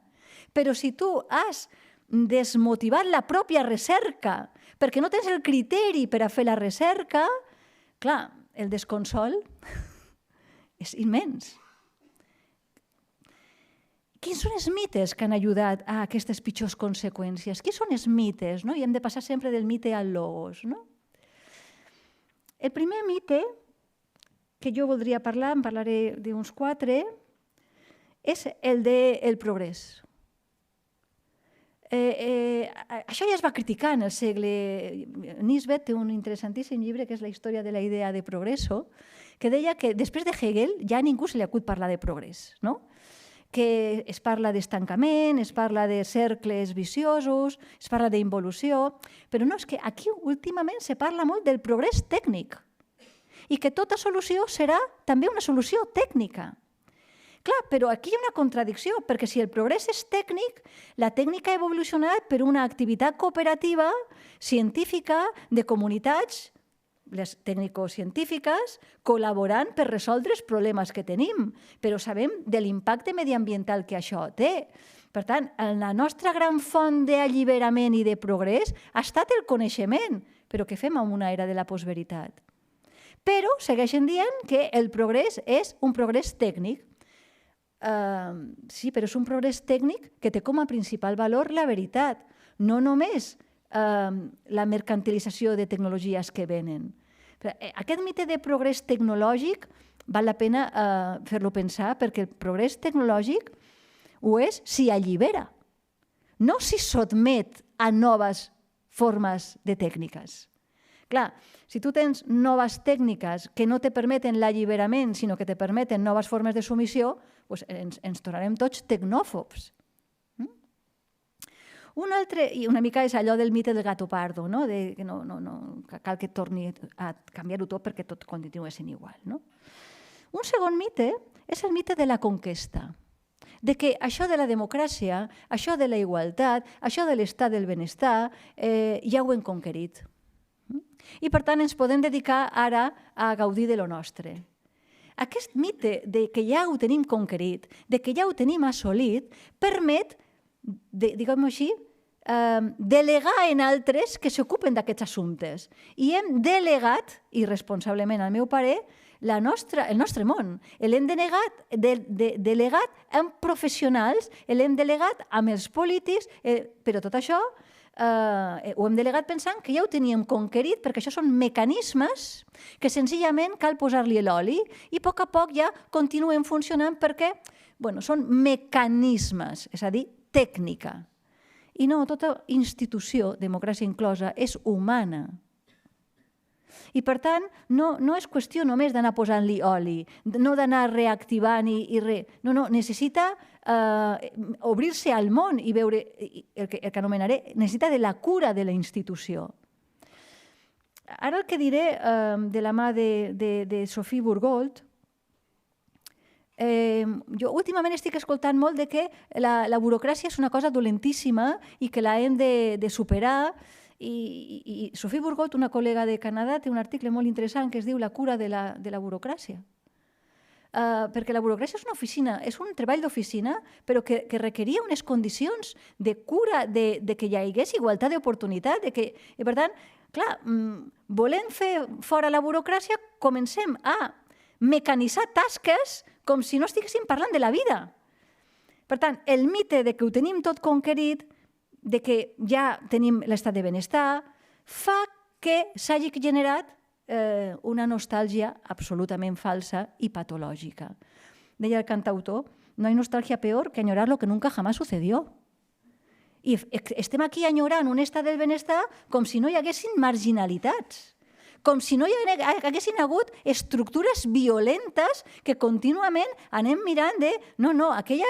Però si tu has desmotivat la pròpia recerca perquè no tens el criteri per a fer la recerca, clar, el desconsol és immens. Quins són els mites que han ajudat a aquestes pitjors conseqüències? Quins són els mites? I hem de passar sempre del mite al logos. El primer mite que jo voldria parlar, en parlaré d'uns 4, és el del progrés. Això ja es va criticar en el segle... Nisbet té un interessantíssim llibre que és la història de la idea de progresso, que deia que després de Hegel ja a ningú se li acut parlar de progrés, no? Que es parla d'estancament, es parla de cercles viciosos, es parla d'involució, però no, és que aquí últimament se parla molt del progrés tècnic i que tota solució serà també una solució tècnica. Clar, però aquí hi ha una contradicció, perquè si el progrés és tècnic, la tècnica ha evolucionat per una activitat cooperativa, científica, de comunitats, les tècnico-científiques, col·laborant per resoldre els problemes que tenim, però sabem de l'impacte mediambiental que això té. Per tant, la nostra gran font d'alliberament i de progrés ha estat el coneixement, però què fem en una era de la postveritat? Però segueixen dient que el progrés és un progrés tècnic. Sí, però és un progrés tècnic que té com a principal valor la veritat, no només la mercantilització de tecnologies que venen. Aquest mite de progrés tecnològic val la pena fer-lo pensar, perquè el progrés tecnològic ho és si allibera, no si sotmet a noves formes de tècniques. Clar, si tu tens noves tècniques que no te permeten l'alliberament, sinó que te permeten noves formes de submissió, doncs ens tornarem tots tecnòfobs. Un altre, i una mica és allò del mite del gato pardo, que cal que torni a canviar-ho tot perquè tot continua sent igual. Un segon mite és el mite de la conquesta, de que això de la democràcia, això de la igualtat, això de l'estat del benestar, ja ho hem conquerit. I, per tant, ens podem dedicar ara a gaudir de lo nostre. Aquest mite de que ja ho tenim conquerit, de que ja ho tenim assolit, permet, diguem-ho així, delegar en altres que s'ocupen d'aquests assumptes. I hem delegat, irresponsablement al meu parer, el nostre món. L'hem delegat amb professionals, l'hem delegat amb els polítics, però tot això ho hem delegat pensant que ja ho teníem conquerit, perquè això són mecanismes que senzillament cal posar-li l'oli i a poc ja continuen funcionant perquè són mecanismes, és a dir, tècnica. I no, tota institució, democràcia inclosa, és humana. I, per tant, no és qüestió només d'anar posant-li oli, no d'anar reactivant i res. No, necessita obrir-se al món i veure el que anomenaré, necessita de la cura de la institució. Ara el que diré de la mà de Sophie Bourgault, jo últimament estic escoltant molt de que la burocràcia és una cosa dolentíssima i que la hem de superar. I Sophie Bourgault, una col·lega de Canadà, té un article molt interessant que es diu La cura de la burocràcia. Perquè la burocràcia és una oficina, és un treball d'oficina, però que requeria unes condicions de cura, de que hi hagués igualtat d'oportunitat. I, per tant, clar, volent fer fora la burocràcia, comencem a mecanitzar tasques com si no estiguéssim parlant de la vida. Per tant, el mite de que ho tenim tot conquerit, de que ja tenim l'estat de benestar, fa que s'hagi generat una nostàlgia absolutament falsa i patològica. Deia el cantautor, no hay nostalgia peor que añorar lo que nunca jamás sucedió. I estem aquí enyorant un estat del benestar com si no hi haguessin marginalitats, com si no hi haguessin hagut estructures violentes que contínuament anem mirant de no, aquella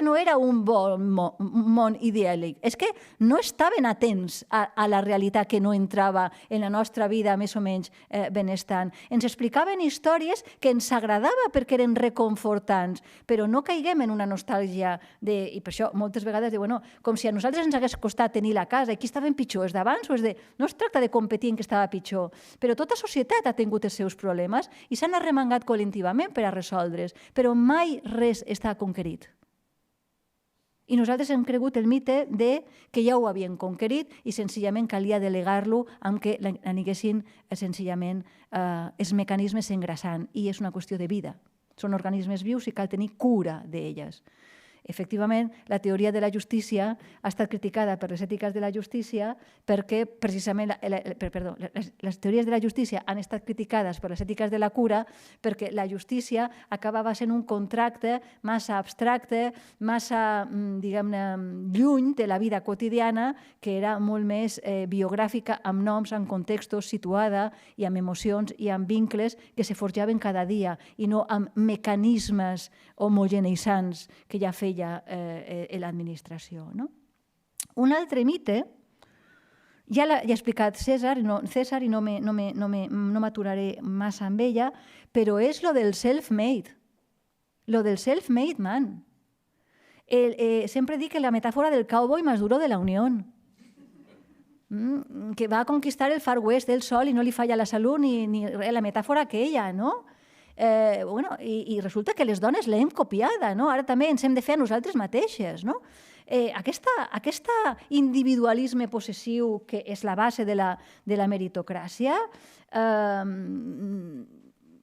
no era un bon món idíl·lic. És que no estaven atents a la realitat que no entrava en la nostra vida més o menys benestant. Ens explicaven històries que ens agradava perquè eren reconfortants, però no caiguem en una nostàlgia i per això moltes vegades diuen com si a nosaltres ens hagués costat tenir la casa i qui estaven pitjor, els d'abans o els de... No es tracta de competir en qui estava pitjor, però tota societat ha tingut els seus problemes i s'han arremangat col·lectivament per a resoldre's, però mai res està conquerit. I nosaltres hem cregut el mite de que ja ho havien conquerit i senzillament calia delegar-lo amb que aniguessin senzillament els mecanismes engrassant. I és una qüestió de vida. Són organismes vius i cal tenir cura d'elles. Efectivament, la teoria de la justícia ha estat criticada per les ètiques de la justícia perquè precisament, les teories de la justícia han estat criticades per les ètiques de la cura perquè la justícia acabava sent un contracte massa abstracte, massa, diguem-ne, lluny de la vida quotidiana, que era molt més biogràfica, amb noms, amb contextos, situada i amb emocions i amb vincles que se forjaven cada dia i no amb mecanismes homogeneitzants que ja feia l'administració. Un altre mite, ja l'ha explicat César i no m'aturaré massa amb ella, però és lo del self-made, man. Sempre dic que la metàfora del cowboy más duro de la Unión, que va a conquistar el Far West del sol i no li falla la salut ni la metàfora aquella, no? I resulta que les dones l'hem copiada, ara també ens hem de fer a nosaltres mateixes. Aquest individualisme possessiu que és la base de la meritocràcia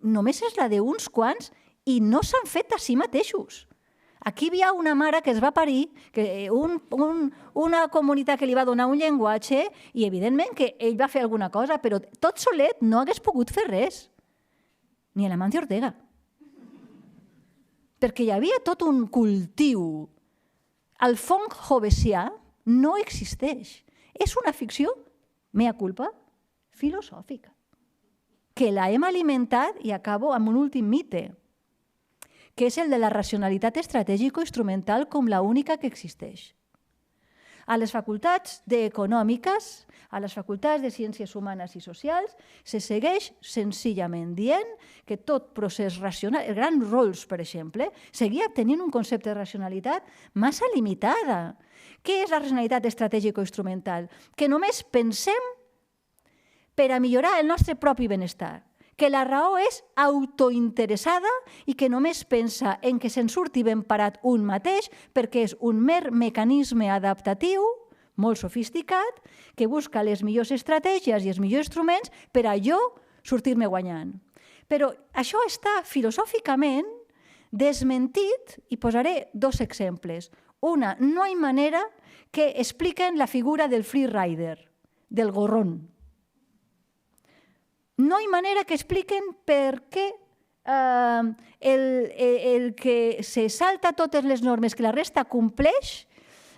només és la d'uns quants i no s'han fet a si mateixos. Aquí hi havia una mare que es va parir, una comunitat que li va donar un llenguatge i evidentment que ell va fer alguna cosa, però tot solet no hagués pogut fer res. Ni a l'Amancio Ortega. Perquè hi havia tot un cultiu. El fong hobbesià no existeix. És una ficció, mea culpa, filosòfica, que la hem alimentat, i acabo amb un últim mite, que és el de la racionalitat estratègico-instrumental com l'única que existeix. A les facultats d'econòmiques, a les facultats de ciències humanes i socials, se segueix senzillament dient que tot procés racional, el Gran Rawls, per exemple, seguia tenint un concepte de racionalitat massa limitada. Què és la racionalitat estratègica o instrumental? Que només pensem per a millorar el nostre propi benestar, que la raó és autointeressada i que només pensa en que se'n surti ben parat un mateix perquè és un mer mecanisme adaptatiu molt sofisticat que busca les millors estratègies i els millors instruments per a jo sortir-me guanyant. Però això està filosòficament desmentit i posaré dos exemples. Una, no hi ha manera que expliquen la figura del free rider, del gorrón. No hi ha manera que expliquen per què el que se salta totes les normes que la resta compleix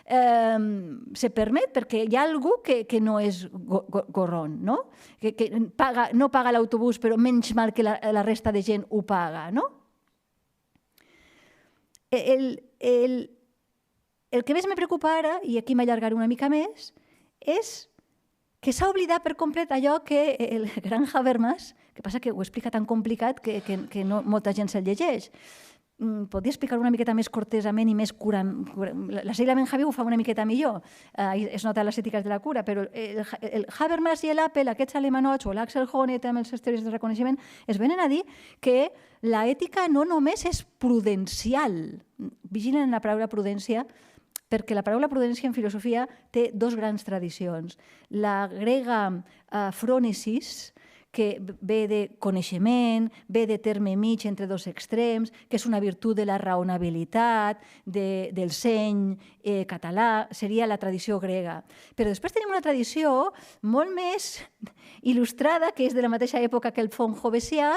se permet perquè hi ha algú que no és gorrón, no? Que no paga l'autobús però menys mal que la resta de gent ho paga, no? El que més me preocupa ara, i aquí m'allargaré una mica més, és que s'ha oblidat per complet allò que el gran Habermas, que passa que ho explica tan complicat que no, molta gent se'l llegeix. Podria explicar una miqueta més cortesament i més cura. La Sheila Benjaví ho fa una miqueta millor, es nota les ètiques de la cura, però el Habermas i l'Apple, aquests alemanots, o l'Axel Honneth amb els seus teories de reconeixement, es venen a dir que l'ètica no només és prudencial. Vigilen la paraula prudència, perquè la paraula prudència en filosofia té dos grans tradicions. La grega frònesis, que ve de coneixement, ve de terme mig entre dos extrems, que és una virtut de la raonabilitat, del seny català, seria la tradició grega. Però després tenim una tradició molt més il·lustrada, que és de la mateixa època que el fons hobbesià,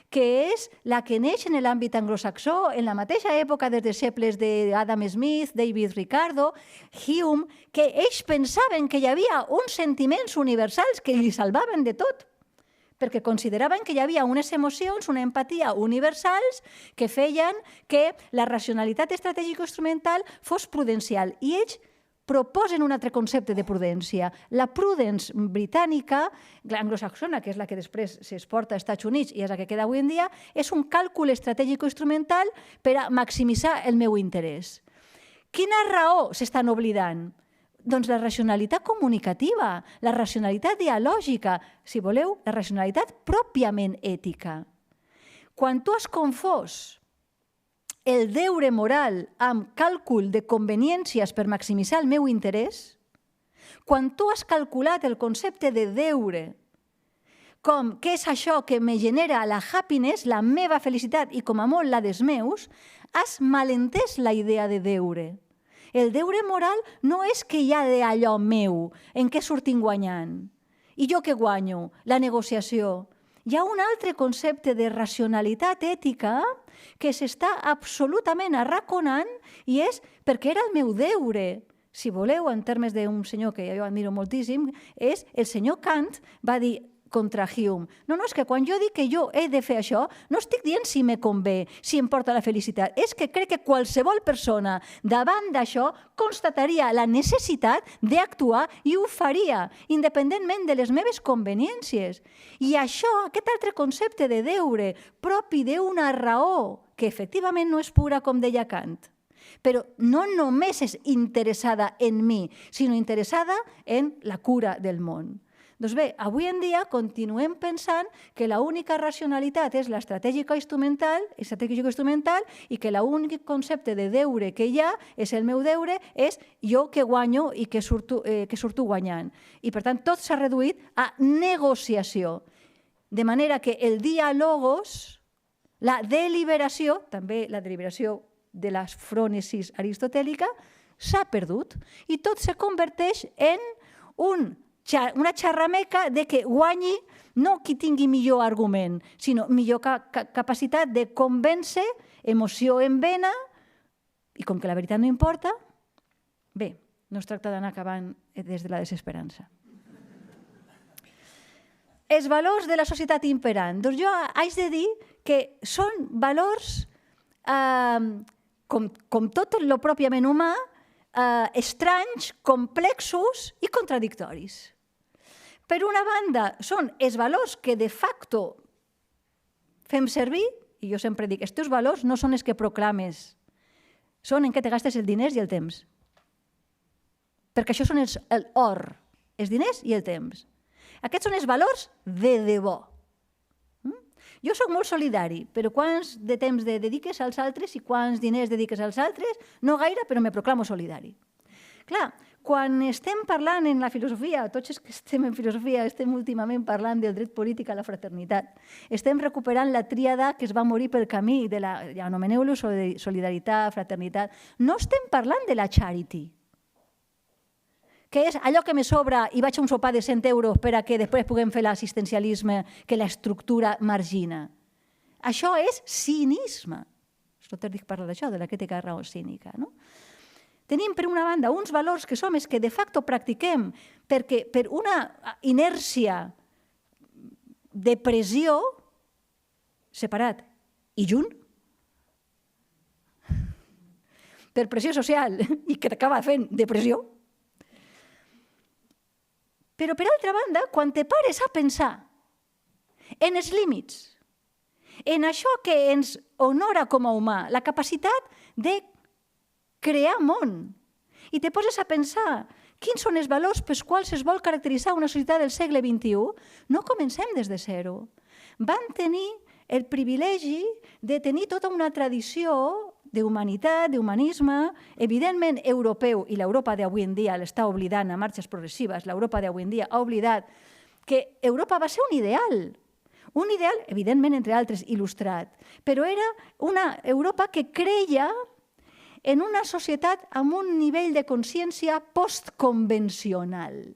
que és la que neix en l'àmbit anglosaxó, en la mateixa època dels deixebles d'Adam Smith, David Ricardo, Hume, que ells pensaven que hi havia uns sentiments universals que li salvaven de tot, perquè consideraven que hi havia unes emocions, una empatia universals que feien que la racionalitat estratègico-instrumental fos prudencial. I ells proposen un altre concepte de prudència. La prudence britànica, l'anglosaxona, que és la que després s'exporta als Estats Units i és la que queda avui en dia, és un càlcul estratègico-instrumental per a maximitzar el meu interès. Quina raó s'estan oblidant? Doncs la racionalitat comunicativa, la racionalitat dialògica, si voleu, la racionalitat pròpiament ètica. Quan tu has confós el deure moral amb càlcul de conveniències per maximitzar el meu interès, quan tu has calculat el concepte de deure com què és això que me genera la happiness, la meva felicitat i com a molt la dels meus, has malentès la idea de deure. El deure moral no és que hi ha d'allò meu, en què sortim guanyant. I jo què guanyo? La negociació. Hi ha un altre concepte de racionalitat ètica que s'està absolutament arraconant i és perquè era el meu deure. Si voleu, en termes d'un senyor que jo admiro moltíssim, és el senyor Kant va dir contra Hume. No, és que quan jo dic que jo he de fer això, no estic dient si me convé, si em porta la felicitat. És que crec que qualsevol persona davant d'això constataria la necessitat d'actuar i ho faria, independentment de les meves conveniències. I això, aquest altre concepte de deure, propi d'una raó, que efectivament no és pura, com deia Kant, però no només és interessada en mi, sinó interessada en la cura del món. Doncs bé, avui en dia continuem pensant que l'única racionalitat és l'estratègica instrumental i que l'únic concepte de deure que hi ha és el meu deure, és jo que guanyo i que surto guanyant. I per tant tot s'ha reduït a negociació. De manera que el diàlogos, la deliberació, també la deliberació de la frònesis aristotèlica, s'ha perdut i tot se converteix en una xerrameca de que guanyi no qui tingui millor argument, sinó millor capacitat de convèncer, emoció en vena, i com que la veritat no importa, bé, no es tracta d'anar acabant des de la desesperança. Els valors de la societat imperant. Doncs jo haig de dir que són valors, com tot el pròpiament humà, estranys, complexos i contradictoris. Per una banda, són els valors que de facto fem servir, i jo sempre dic, els teus valors no són els que proclames, són en què te gastes els diners i el temps. Perquè això són l'or, els diners i el temps. Aquests són els valors de debò. Jo sóc molt solidari, però quants de temps dediques als altres i quants diners dediques als altres? No gaire, però me proclamo solidari. Clar, quan estem parlant en la filosofia, tots els que estem en filosofia estem últimament parlant del dret polític a la fraternitat. Estem recuperant la tríada que es va morir pel camí, anomeneu-lo solidaritat, fraternitat. No estem parlant de la charity, que és allò que me sobra i vaig a un sopar de 100 euros per a que després puguem fer l'assistencialisme que l'estructura margina. Això és cinisme. Tot dic parlar d'això, de la crítica raó cínica. Tenim, per una banda, uns valors que som els que de facto practiquem perquè per una inèrcia de pressió separat i junt, per pressió social i que t'acaba fent depressió. Però, per altra banda, quan te pares a pensar en els límits, en això que ens honora com a humà, la capacitat de crear món, i te poses a pensar quins són els valors pels quals es vol caracteritzar una societat del segle XXI, no comencem des de zero. Van tenir el privilegi de tenir tota una tradició d'humanitat, d'humanisme, evidentment europeu, i l'Europa d'avui en dia l'està oblidant a marxes progressives, l'Europa d'avui en dia ha oblidat que Europa va ser un ideal, evidentment, entre altres, il·lustrat, però era una Europa que creia en una societat amb un nivell de consciència postconvencional.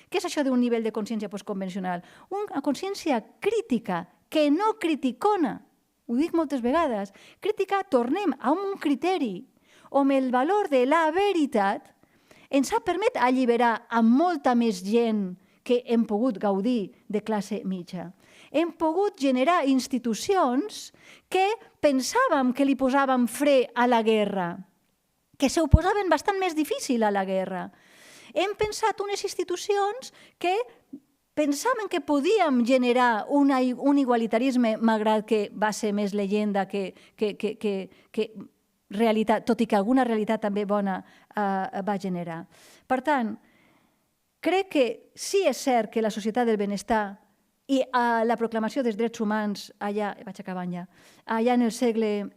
Què és això d'un nivell de consciència postconvencional? Una consciència crítica, que no criticona, ho dic moltes vegades, crítica, tornem a un criteri on el valor de la veritat ens ha permès alliberar a molta més gent que hem pogut gaudir de classe mitja. Hem pogut generar institucions que pensàvem que li posàvem fre a la guerra, que se ho posaven bastant més difícil a la guerra. Hem pensat unes institucions que pensaven que podíem generar un igualitarisme, malgrat que va ser més llegenda que realitat, tot i que alguna realitat també bona va generar. Per tant, crec que sí és cert que la societat del benestar i la proclamació dels drets humans allà, vaig acabant ja, allà en el segle,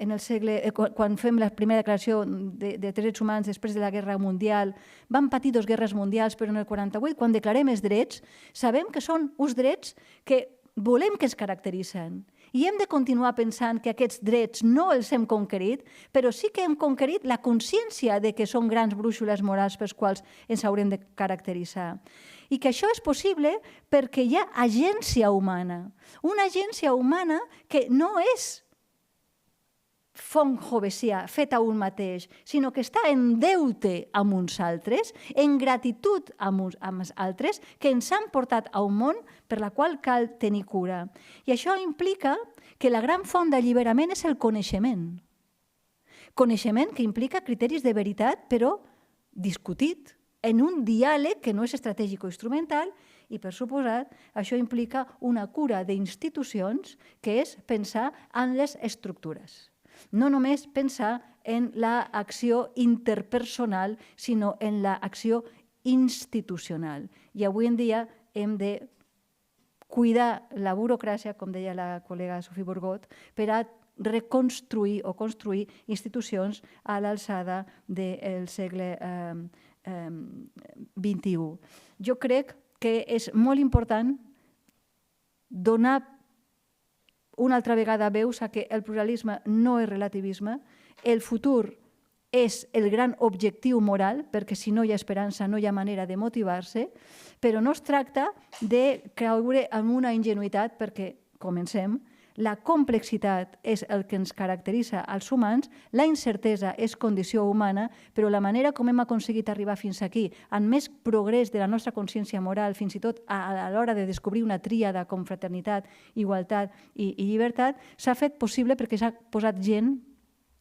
quan fem la primera declaració de drets humans després de la Guerra Mundial, vam patir 2 guerres mundials, però en el 48, quan declarem els drets, sabem que són uns drets que volem que es caracteritzen. I hem de continuar pensant que aquests drets no els hem conquerit, però sí que hem conquerit la consciència de que són grans brúixoles morals pels quals ens haurem de caracteritzar. I que això és possible perquè hi ha agència humana. Una agència humana que no és fong hobbesià, fet a un mateix, sinó que està en deute amb uns altres, en gratitud amb els altres, que ens han portat a un món per la qual cal tenir cura. I això implica que la gran font d'alliberament és el coneixement. Coneixement que implica criteris de veritat, però discutit en un diàleg que no és estratègic o instrumental, i, per suposat, això implica una cura d'institucions que és pensar en les estructures. No només pensar en l'acció interpersonal, sinó en l'acció institucional. I avui en dia hem de cuidar la burocràcia, com deia la col·lega Sofia Burgot, per a reconstruir o construir institucions a l'alçada del segle XXI. Jo crec que és molt important donar una altra vegada veus a que el pluralisme no és relativisme, el futur és el gran objectiu moral, perquè si no hi ha esperança no hi ha manera de motivar-se, però no es tracta de creure en una ingenuïtat, perquè, comencem, la complexitat és el que ens caracteritza als humans, la incertesa és condició humana, però la manera com hem aconseguit arribar fins aquí, amb més progrés de la nostra consciència moral, fins i tot a l'hora de descobrir una tríada com fraternitat, igualtat i llibertat, s'ha fet possible perquè s'ha posat gent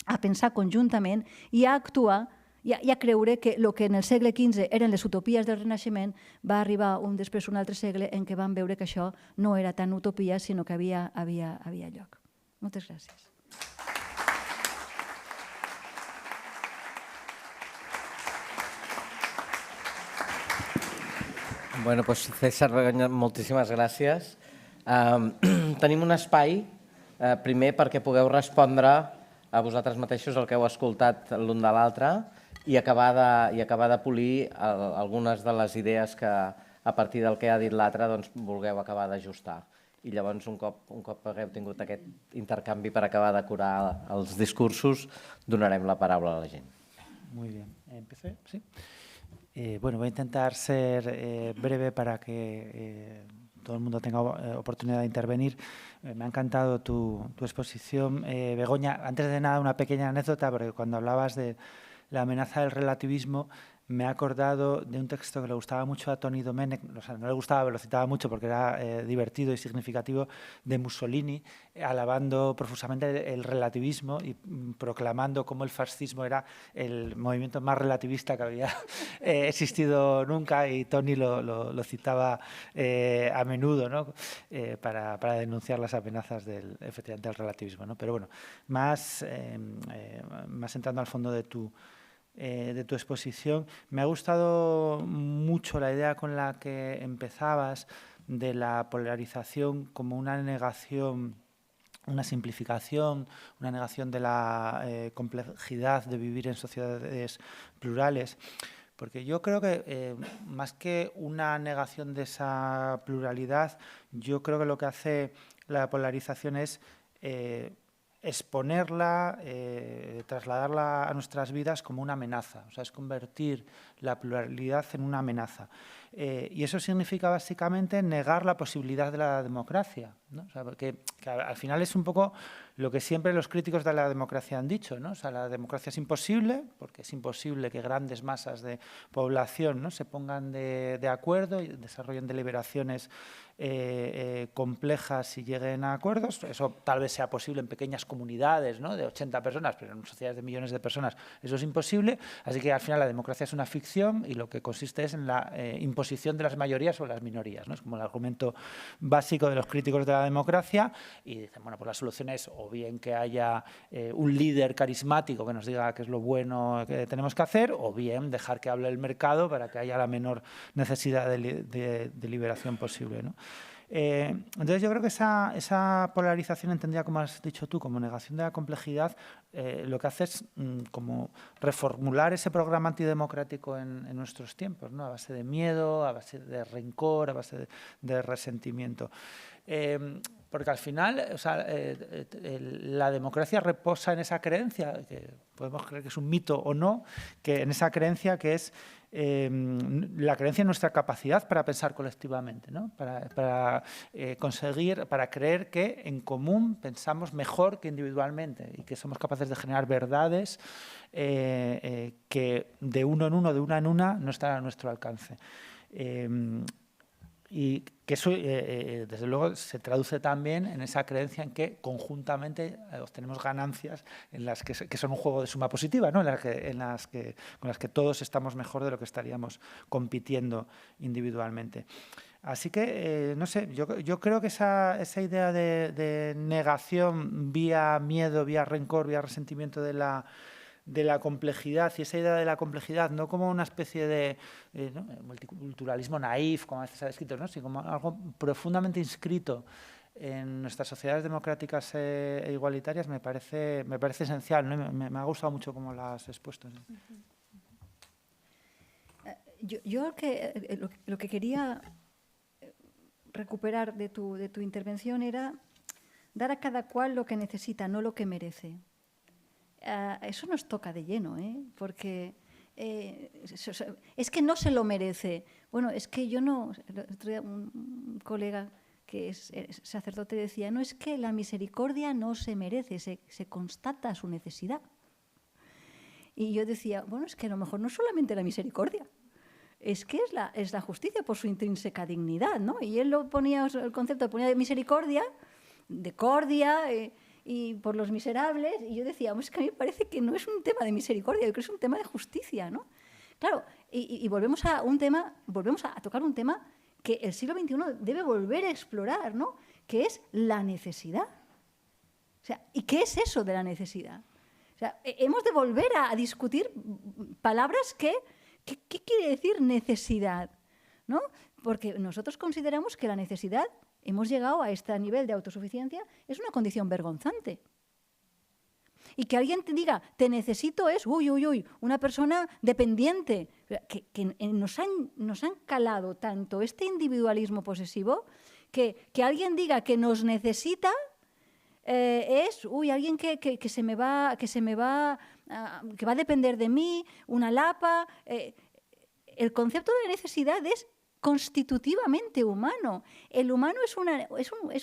a pensar conjuntament i a actuar i a creure que el que en el segle XV eren les utopies del Renaixement va arribar després un altre segle en què vam veure que això no era tan utopia, sinó que havia lloc. Moltes gràcies.
Bueno, doncs César Begoña, moltíssimes gràcies. Tenim un espai, primer perquè pugueu respondre a vosaltres mateixos el que heu escoltat l'un de l'altre i acabar de polir algunes de les idees que a partir del que ha dit l'altre doncs, vulgueu acabar d'ajustar. I llavors, un cop hagueu tingut aquest intercanvi per acabar de curar els discursos, donarem la paraula a la gent.
Muy bien. ¿Empecé? Sí. Bueno, voy a intentar ser breve para que todo el mundo tenga oportunidad de intervenir. Me ha encantado tu exposición. Begoña, antes de nada, una pequeña anécdota, porque cuando hablabas de la amenaza del relativismo, me he acordado de un texto que le gustaba mucho a Tony Domenech, o sea, no le gustaba, pero lo citaba mucho porque era divertido y significativo, de Mussolini, alabando profusamente el relativismo y proclamando cómo el fascismo era el movimiento más relativista que había existido nunca, y Tony lo citaba a menudo, ¿no? Para denunciar las amenazas efectivamente del relativismo, ¿no? Pero bueno, más entrando al fondo de tu exposición, me ha gustado mucho la idea con la que empezabas de la polarización como una negación, una simplificación, una negación de la complejidad de vivir en sociedades plurales. Porque yo creo que más que una negación de esa pluralidad, yo creo que lo que hace la polarización es exponerla, trasladarla a nuestras vidas como una amenaza, o sea, es convertir la pluralidad en una amenaza. Y eso significa básicamente negar la posibilidad de la democracia, ¿no? O sea, que al final es un poco lo que siempre los críticos de la democracia han dicho, ¿no? O sea, la democracia es imposible, porque es imposible que grandes masas de población, ¿no?, se pongan de acuerdo y desarrollen deliberaciones complejas y lleguen a acuerdos. Eso tal vez sea posible en pequeñas comunidades, ¿no?, de 80 personas, pero en sociedades de millones de personas eso es imposible. Así que al final la democracia es una ficción y lo que consiste es en la imposición de las mayorías sobre las minorías, ¿no? Es como el argumento básico de los críticos de la democracia, y dicen, bueno, pues la solución es o bien que haya un líder carismático que nos diga qué es lo bueno que tenemos que hacer, o bien dejar que hable el mercado para que haya la menor necesidad de liberación posible, ¿no? Entonces yo creo que esa polarización, entendida, como has dicho tú, como negación de la complejidad, lo que hace es como reformular ese programa antidemocrático en nuestros tiempos, ¿no? A base de miedo, a base de rencor, a base de resentimiento. Porque al final, o sea, la democracia reposa en esa creencia, que podemos creer que es un mito o no, que en esa creencia que es la creencia en nuestra capacidad para pensar colectivamente, ¿no? Para conseguir, para creer que en común pensamos mejor que individualmente y que somos capaces de generar verdades que de uno en uno, de una en una, no están a nuestro alcance. Y que eso, desde luego, se traduce también en esa creencia en que conjuntamente obtenemos ganancias en las que son un juego de suma positiva, ¿no? con las que todos estamos mejor de lo que estaríamos compitiendo individualmente. Así que, no sé, yo creo que esa idea de negación vía miedo, vía rencor, vía resentimiento de la complejidad, y esa idea de la complejidad no como una especie de ¿no?, multiculturalismo naif, como a veces se ha descrito, ¿no?, sino como algo profundamente inscrito en nuestras sociedades democráticas e igualitarias, me parece esencial, ¿no? Me ha gustado mucho cómo lo has expuesto, ¿no?
Yo lo que quería recuperar de tu intervención era dar a cada cual lo que necesita, no lo que merece. Eso nos toca de lleno, porque es que no se lo merece. Bueno, es que yo no... El otro día un colega que es sacerdote decía, no, es que la misericordia no se merece, se constata su necesidad. Y yo decía, bueno, es que a lo mejor no solamente la misericordia, es que es la justicia por su intrínseca dignidad, ¿no? Y él el concepto ponía de misericordia, de cordia, y por los miserables, y yo decía, es que a mí me parece que no es un tema de misericordia, yo creo que es un tema de justicia, ¿no? Claro, y volvemos a tocar un tema que el siglo XXI debe volver a explorar, ¿no?, que es la necesidad. O sea, ¿y qué es eso de la necesidad? O sea, hemos de volver a discutir palabras ¿qué quiere decir necesidad? ¿No? porque nosotros consideramos que la necesidad, hemos llegado a este nivel de autosuficiencia, es una condición vergonzante. Y que alguien te diga, te necesito, es, una persona dependiente. Que nos han calado tanto este individualismo posesivo que alguien diga que nos necesita es, alguien que va a depender de mí, una lapa. El concepto de necesidad es constitutivamente humano. El humano es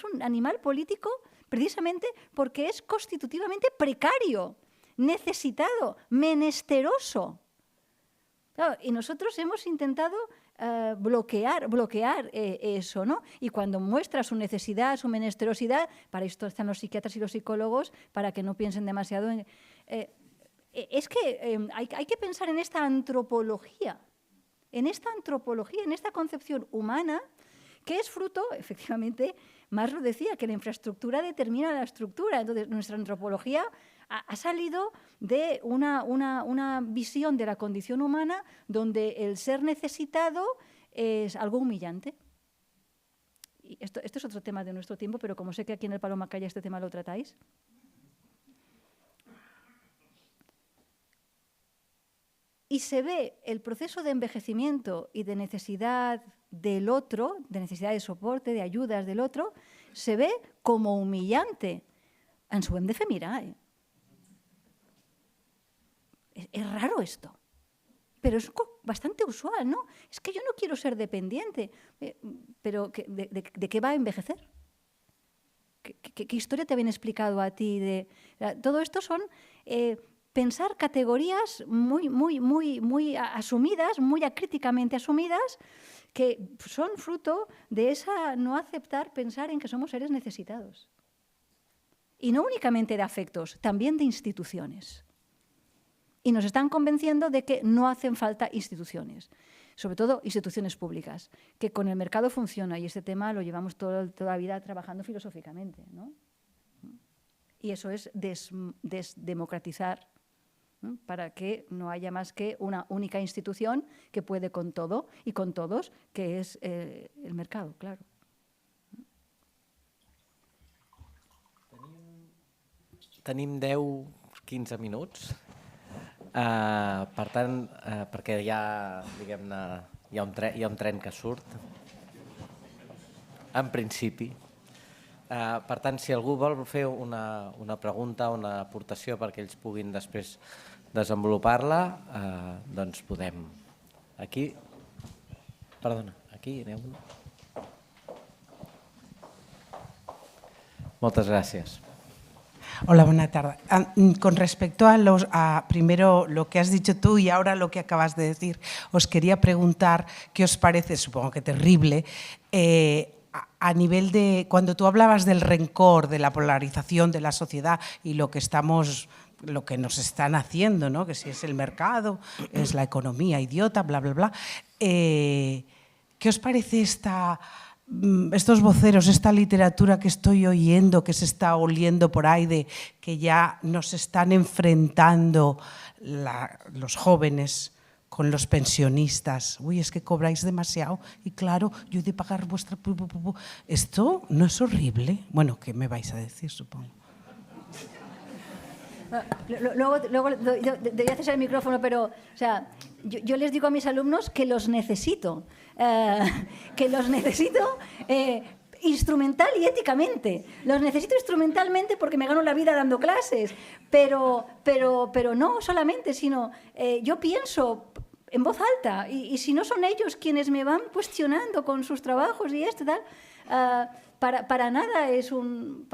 un animal político precisamente porque es constitutivamente precario, necesitado, menesteroso. Claro, y nosotros hemos intentado bloquear eso, ¿no? Y cuando muestra su necesidad, su menesterosidad, para esto están los psiquiatras y los psicólogos, para que no piensen demasiado en... es que hay que pensar en esta antropología, en esta concepción humana, que es fruto, efectivamente, Maslow decía que la infraestructura determina la estructura. Entonces, nuestra antropología ha salido de una visión de la condición humana donde el ser necesitado es algo humillante. Y esto es otro tema de nuestro tiempo, pero como sé que aquí en el Paloma Calla este tema lo tratáis. Y se ve el proceso de envejecimiento y de necesidad del otro, de necesidad de soporte, de ayudas del otro, se ve como humillante. Ens ho hem de fer mirar, eh? Es raro esto, pero es bastante usual, ¿no? Es que yo no quiero ser dependiente, pero ¿de qué va a envejecer? ¿Qué historia te habían explicado a ti? Todo esto son... pensar categorías muy asumidas, muy acríticamente asumidas, que son fruto de esa no aceptar pensar en que somos seres necesitados. Y no únicamente de afectos, también de instituciones. Y nos están convenciendo de que no hacen falta instituciones, sobre todo instituciones públicas, que con el mercado funciona, y este tema lo llevamos toda la vida trabajando filosóficamente, ¿no? Y eso es desdemocratizar, ¿no? Para que no haya más que una única institución que puede con todo y con todos, que es el mercado, claro.
Tenim 10-15 minuts. Per tant, perquè diguem-ne, hi ha un tren que surt, en principi. Per tant, si algú vol fer una pregunta o una aportació perquè ells puguin després desenvolupar-la, doncs podem. Aquí, perdona, aquí n'hi ha una. Moltes gràcies.
Hola, buena tarde. Con respecto a primero lo que has dicho tú y ahora lo que acabas de decir, os quería preguntar qué os parece, supongo que terrible, a nivel de, cuando tú hablabas del rencor, de la polarización de la sociedad y lo que nos están haciendo, ¿no? Que si es el mercado, es la economía idiota, bla, bla, bla. ¿Qué os parece estos voceros, esta literatura que estoy oyendo, que se está oliendo por ahí, de que ya nos están enfrentando los jóvenes con los pensionistas? Uy, es que cobráis demasiado y claro, yo he de pagar vuestra... ¿Esto no es horrible? Bueno, ¿qué me vais a decir, supongo?
Luego doy acceso al micrófono, pero o sea, yo les digo a mis alumnos que los necesito, instrumental y éticamente. Los necesito instrumentalmente porque me gano la vida dando clases, pero no solamente, sino yo pienso en voz alta y si no son ellos quienes me van cuestionando con sus trabajos y tal, para nada es un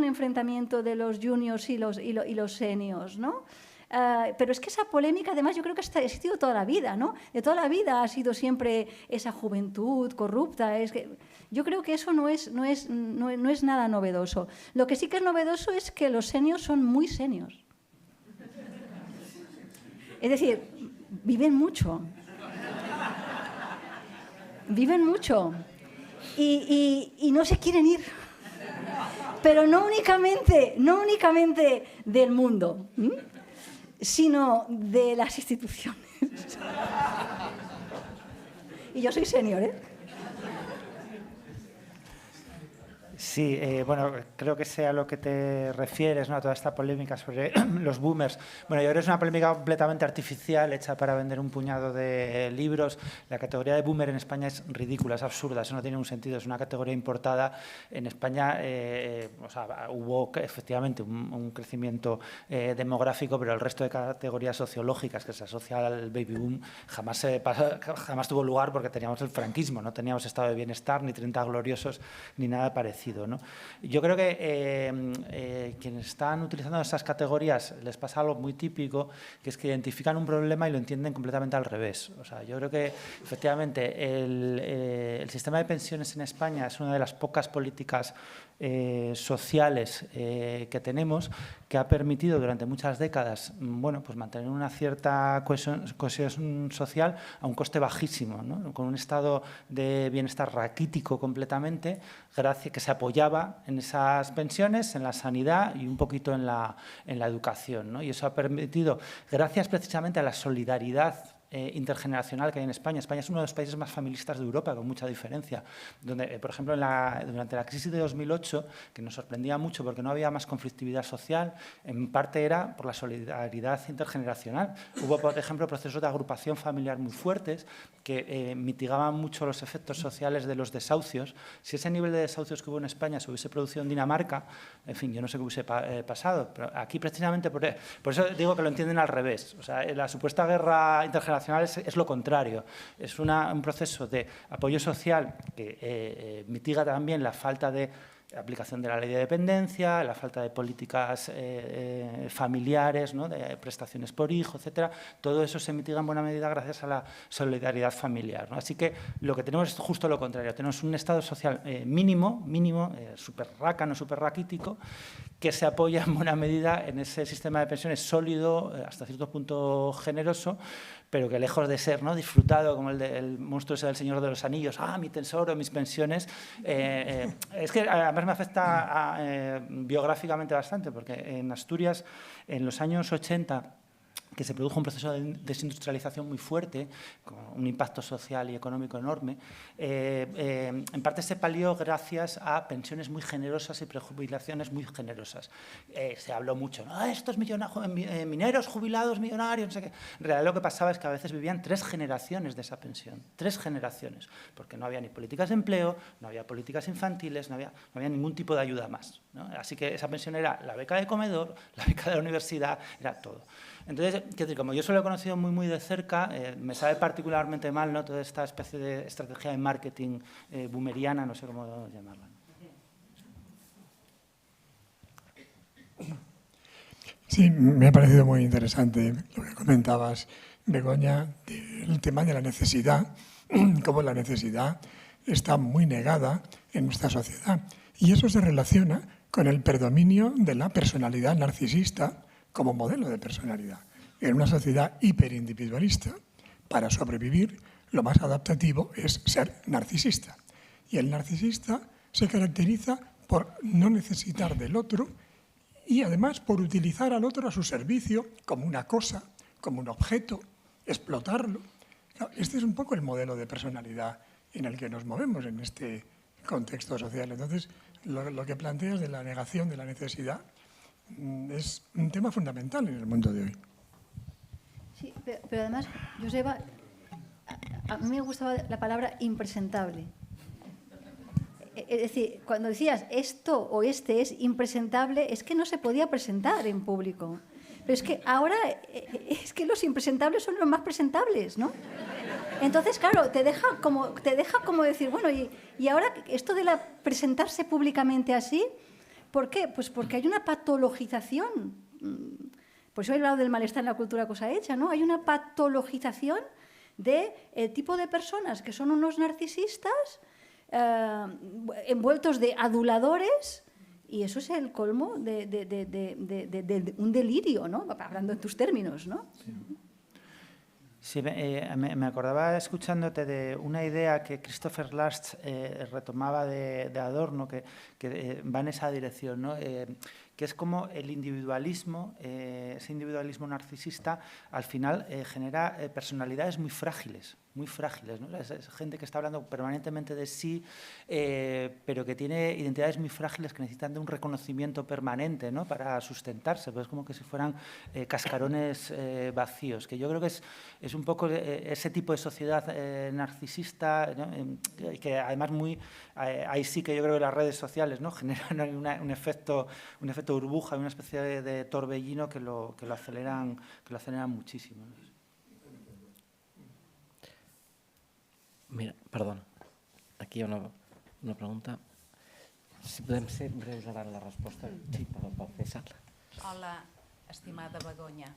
enfrentamiento de los juniors y los seniors, ¿no? Pero es que esa polémica, además, yo creo que ha existido toda la vida, ¿no? De toda la vida ha sido siempre esa juventud corrupta. Yo creo que eso no es nada novedoso. Lo que sí que es novedoso es que los seniors son muy seniors. Es decir, viven mucho. Viven mucho. Y no se quieren ir. Pero no únicamente del mundo, sino de las instituciones. Y yo soy senior, ¿eh?
Sí, bueno, creo que sea a lo que te refieres, ¿no? A toda esta polémica sobre los boomers. Bueno, yo creo que es una polémica completamente artificial, hecha para vender un puñado de libros. La categoría de boomer en España es ridícula, es absurda, eso no tiene un sentido, es una categoría importada. En España o sea, hubo efectivamente un crecimiento demográfico, pero el resto de categorías sociológicas que se asocia al baby boom jamás tuvo lugar porque teníamos el franquismo, no teníamos estado de bienestar, ni 30 gloriosos, ni nada parecido, ¿no? Yo creo que quienes están utilizando esas categorías les pasa algo muy típico, que es que identifican un problema y lo entienden completamente al revés. O sea, yo creo que efectivamente el sistema de pensiones en España es una de las pocas políticas sociales que tenemos, que ha permitido durante muchas décadas, bueno, pues mantener una cierta cohesión social a un coste bajísimo, ¿no? Con un estado de bienestar raquítico completamente, gracias que se apoyaba en esas pensiones, en la sanidad y un poquito en la educación, ¿no? Y eso ha permitido, gracias precisamente a la solidaridad intergeneracional que hay en España. España es uno de los países más familistas de Europa, con mucha diferencia. Donde, por ejemplo, durante la crisis de 2008, que nos sorprendía mucho porque no había más conflictividad social, en parte era por la solidaridad intergeneracional. Hubo, por ejemplo, procesos de agrupación familiar muy fuertes que mitigaban mucho los efectos sociales de los desahucios. Si ese nivel de desahucios que hubo en España se hubiese producido en Dinamarca, en fin, yo no sé qué hubiese pasado, pero aquí precisamente por eso digo que lo entienden al revés. O sea, la supuesta guerra intergeneracional es lo contrario, es un proceso de apoyo social que mitiga también la falta de aplicación de la ley de dependencia, la falta de políticas familiares, ¿no? De prestaciones por hijo, etcétera. Todo eso se mitiga en buena medida gracias a la solidaridad familiar, ¿no? Así que lo que tenemos es justo lo contrario. Tenemos un estado social mínimo, súper rácano, súper raquítico, que se apoya en buena medida en ese sistema de pensiones sólido, hasta cierto punto generoso, pero que lejos de ser, ¿no?, disfrutado como el monstruo ese del Señor de los Anillos, mi tesoro, mis pensiones, es que además me afecta biográficamente bastante, porque en Asturias, en los años 80, que se produjo un proceso de desindustrialización muy fuerte, con un impacto social y económico enorme, en parte se palió gracias a pensiones muy generosas y prejubilaciones muy generosas. Se habló mucho, ¿no? Estos mineros jubilados millonarios, no sé qué. En realidad lo que pasaba es que a veces vivían 3 generaciones de esa pensión, 3 generaciones, porque no había ni políticas de empleo, no había políticas infantiles, no había ningún tipo de ayuda más, ¿no? Así que esa pensión era la beca de comedor, la beca de la universidad, era todo. Entonces, como yo solo he conocido muy de cerca, me sabe particularmente mal, ¿no?, toda esta especie de estrategia de marketing boomeriana, no sé cómo llamarla, ¿no?
Sí, me ha parecido muy interesante lo que comentabas, Begoña, del tema de la necesidad, cómo la necesidad está muy negada en nuestra sociedad. Y eso se relaciona con el predominio de la personalidad narcisista como modelo de personalidad. En una sociedad hiperindividualista, para sobrevivir, lo más adaptativo es ser narcisista. Y el narcisista se caracteriza por no necesitar del otro y además por utilizar al otro a su servicio como una cosa, como un objeto, explotarlo. Este es un poco el modelo de personalidad en el que nos movemos en este contexto social. Entonces, lo que planteas de la negación de la necesidad es un tema fundamental en el mundo de hoy.
Sí, pero además, Joseba, a mí me gustaba la palabra impresentable. Es decir, cuando decías esto o este es impresentable, es que no se podía presentar en público. Pero es que ahora es que los impresentables son los más presentables, ¿no? Entonces, claro, te deja como decir, bueno, y ahora esto de presentarse públicamente así, ¿por qué? Pues porque hay una patologización. Por eso he hablado del malestar en la cultura cosa hecha, ¿no? Hay una patologización del tipo de personas que son unos narcisistas envueltos de aduladores, y eso es el colmo de un delirio, ¿no? Hablando en tus términos, ¿no?
Sí, me acordaba escuchándote de una idea que Christopher Last retomaba de Adorno, que va en esa dirección, ¿no? que es como el individualismo, ese individualismo narcisista, al final genera personalidades muy frágiles, ¿no? Es gente que está hablando permanentemente de sí, pero que tiene identidades muy frágiles que necesitan de un reconocimiento permanente, ¿no? Para sustentarse, pues es como que si fueran cascarones vacíos, que yo creo que es un poco ese tipo de sociedad narcisista, ¿no? Que además ahí sí que yo creo que las redes sociales, ¿no? Generan un efecto burbuja, una especie de torbellino que lo aceleran muchísimo, ¿no?
Mira, perdona, aquí hi ha una pregunta. Si podem ser breus ara en la resposta, sí, pel César.
Hola, estimada Begoña.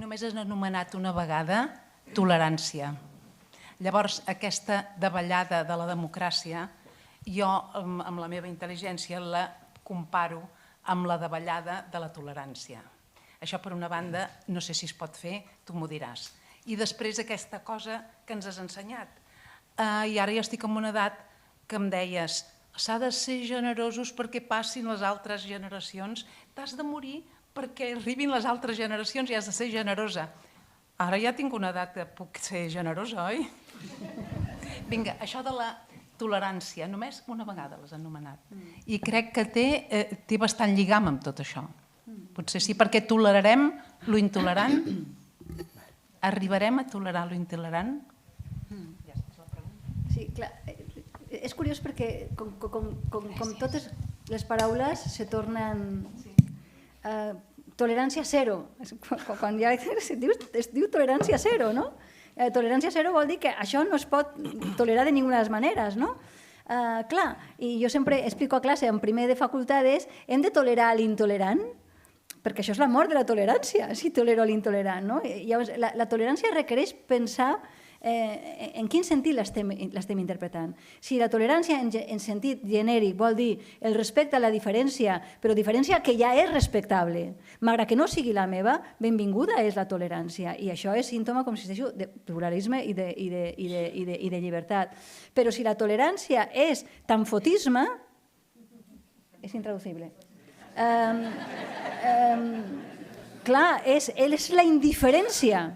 Només has anomenat una vegada tolerància. Llavors, aquesta davallada de la democràcia, jo, amb la meva intel·ligència, la comparo amb la davallada de la tolerància. Això, per una banda, no sé si es pot fer, tu m'ho diràs. I després aquesta cosa que ens has ensenyat. I ara ja estic en una edat que em deies s'ha de ser generosos perquè passin les altres generacions, t'has de morir perquè arribin les altres generacions i has de ser generosa. Ara ja tinc una edat que puc ser generosa, oi? Vinga, això de la tolerància, només una vegada l'has anomenat. I crec que té bastant lligam amb tot això. Potser sí, perquè tolerarem lo intolerant? Arribarem a tolerar lo intolerant?
Sí, clar, és curiós perquè com totes les paraules se tornen tolerància zero. Quan ja es diu tolerància zero, no? Tolerància zero vol dir que això no es pot tolerar de ninguna de les maneres, no? Clar, i jo sempre explico a classe en primer de facultades, hem de tolerar l'intolerant, perquè això és la mort de la tolerància, si tolero l'intolerant, no? Llavors, la tolerància requereix pensar en quin sentit l'estem interpretant. Si la tolerància en sentit genèric vol dir el respecte a la diferència, però diferència que ja és respectable, malgrat que no sigui la meva, benvinguda és la tolerància. I això és símptoma, com insisteixo, de pluralisme i de llibertat. Però si la tolerància és tanfotisme, és intraducible. Clar, és la indiferència.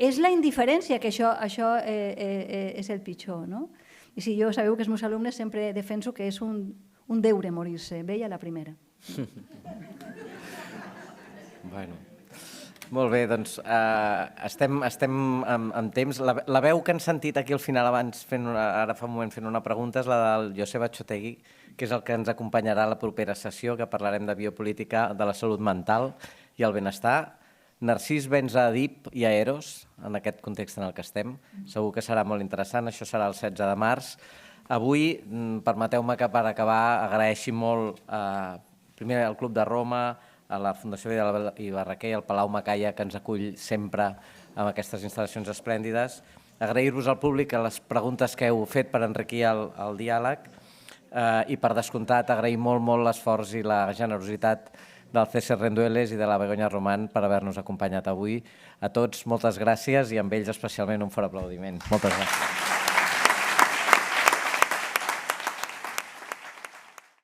És la indiferència que això és el pitjor, no? I si jo sabeu que els meus alumnes sempre defenso que és un deure morir-se, veia la primera.
Bueno, molt bé, doncs estem amb temps. La veu que han sentit aquí al final abans, ara fa un moment fent una pregunta, és la del Joseba Chotegui, que és el que ens acompanyarà a la propera sessió, que parlarem de biopolítica, de la salut mental i el benestar. Narcís Benza Adib i a Eros, en aquest context en el que estem. Segur que serà molt interessant, això serà el 16 de març. Avui, permeteu-me que per acabar agraeixi molt primer al Club de Roma, a la Fundació Vidal i Barraquer i al Palau Macaya, que ens acull sempre amb aquestes instal·lacions esplèndides. Agrair-vos al públic les preguntes que heu fet per enriquir el diàleg i, per descomptat, agrair molt l'esforç i la generositat del César Rendueles i de la Begoña Román per haver-nos acompanyat avui. A tots, moltes gràcies i amb ells especialment un fort aplaudiment. Moltes gràcies.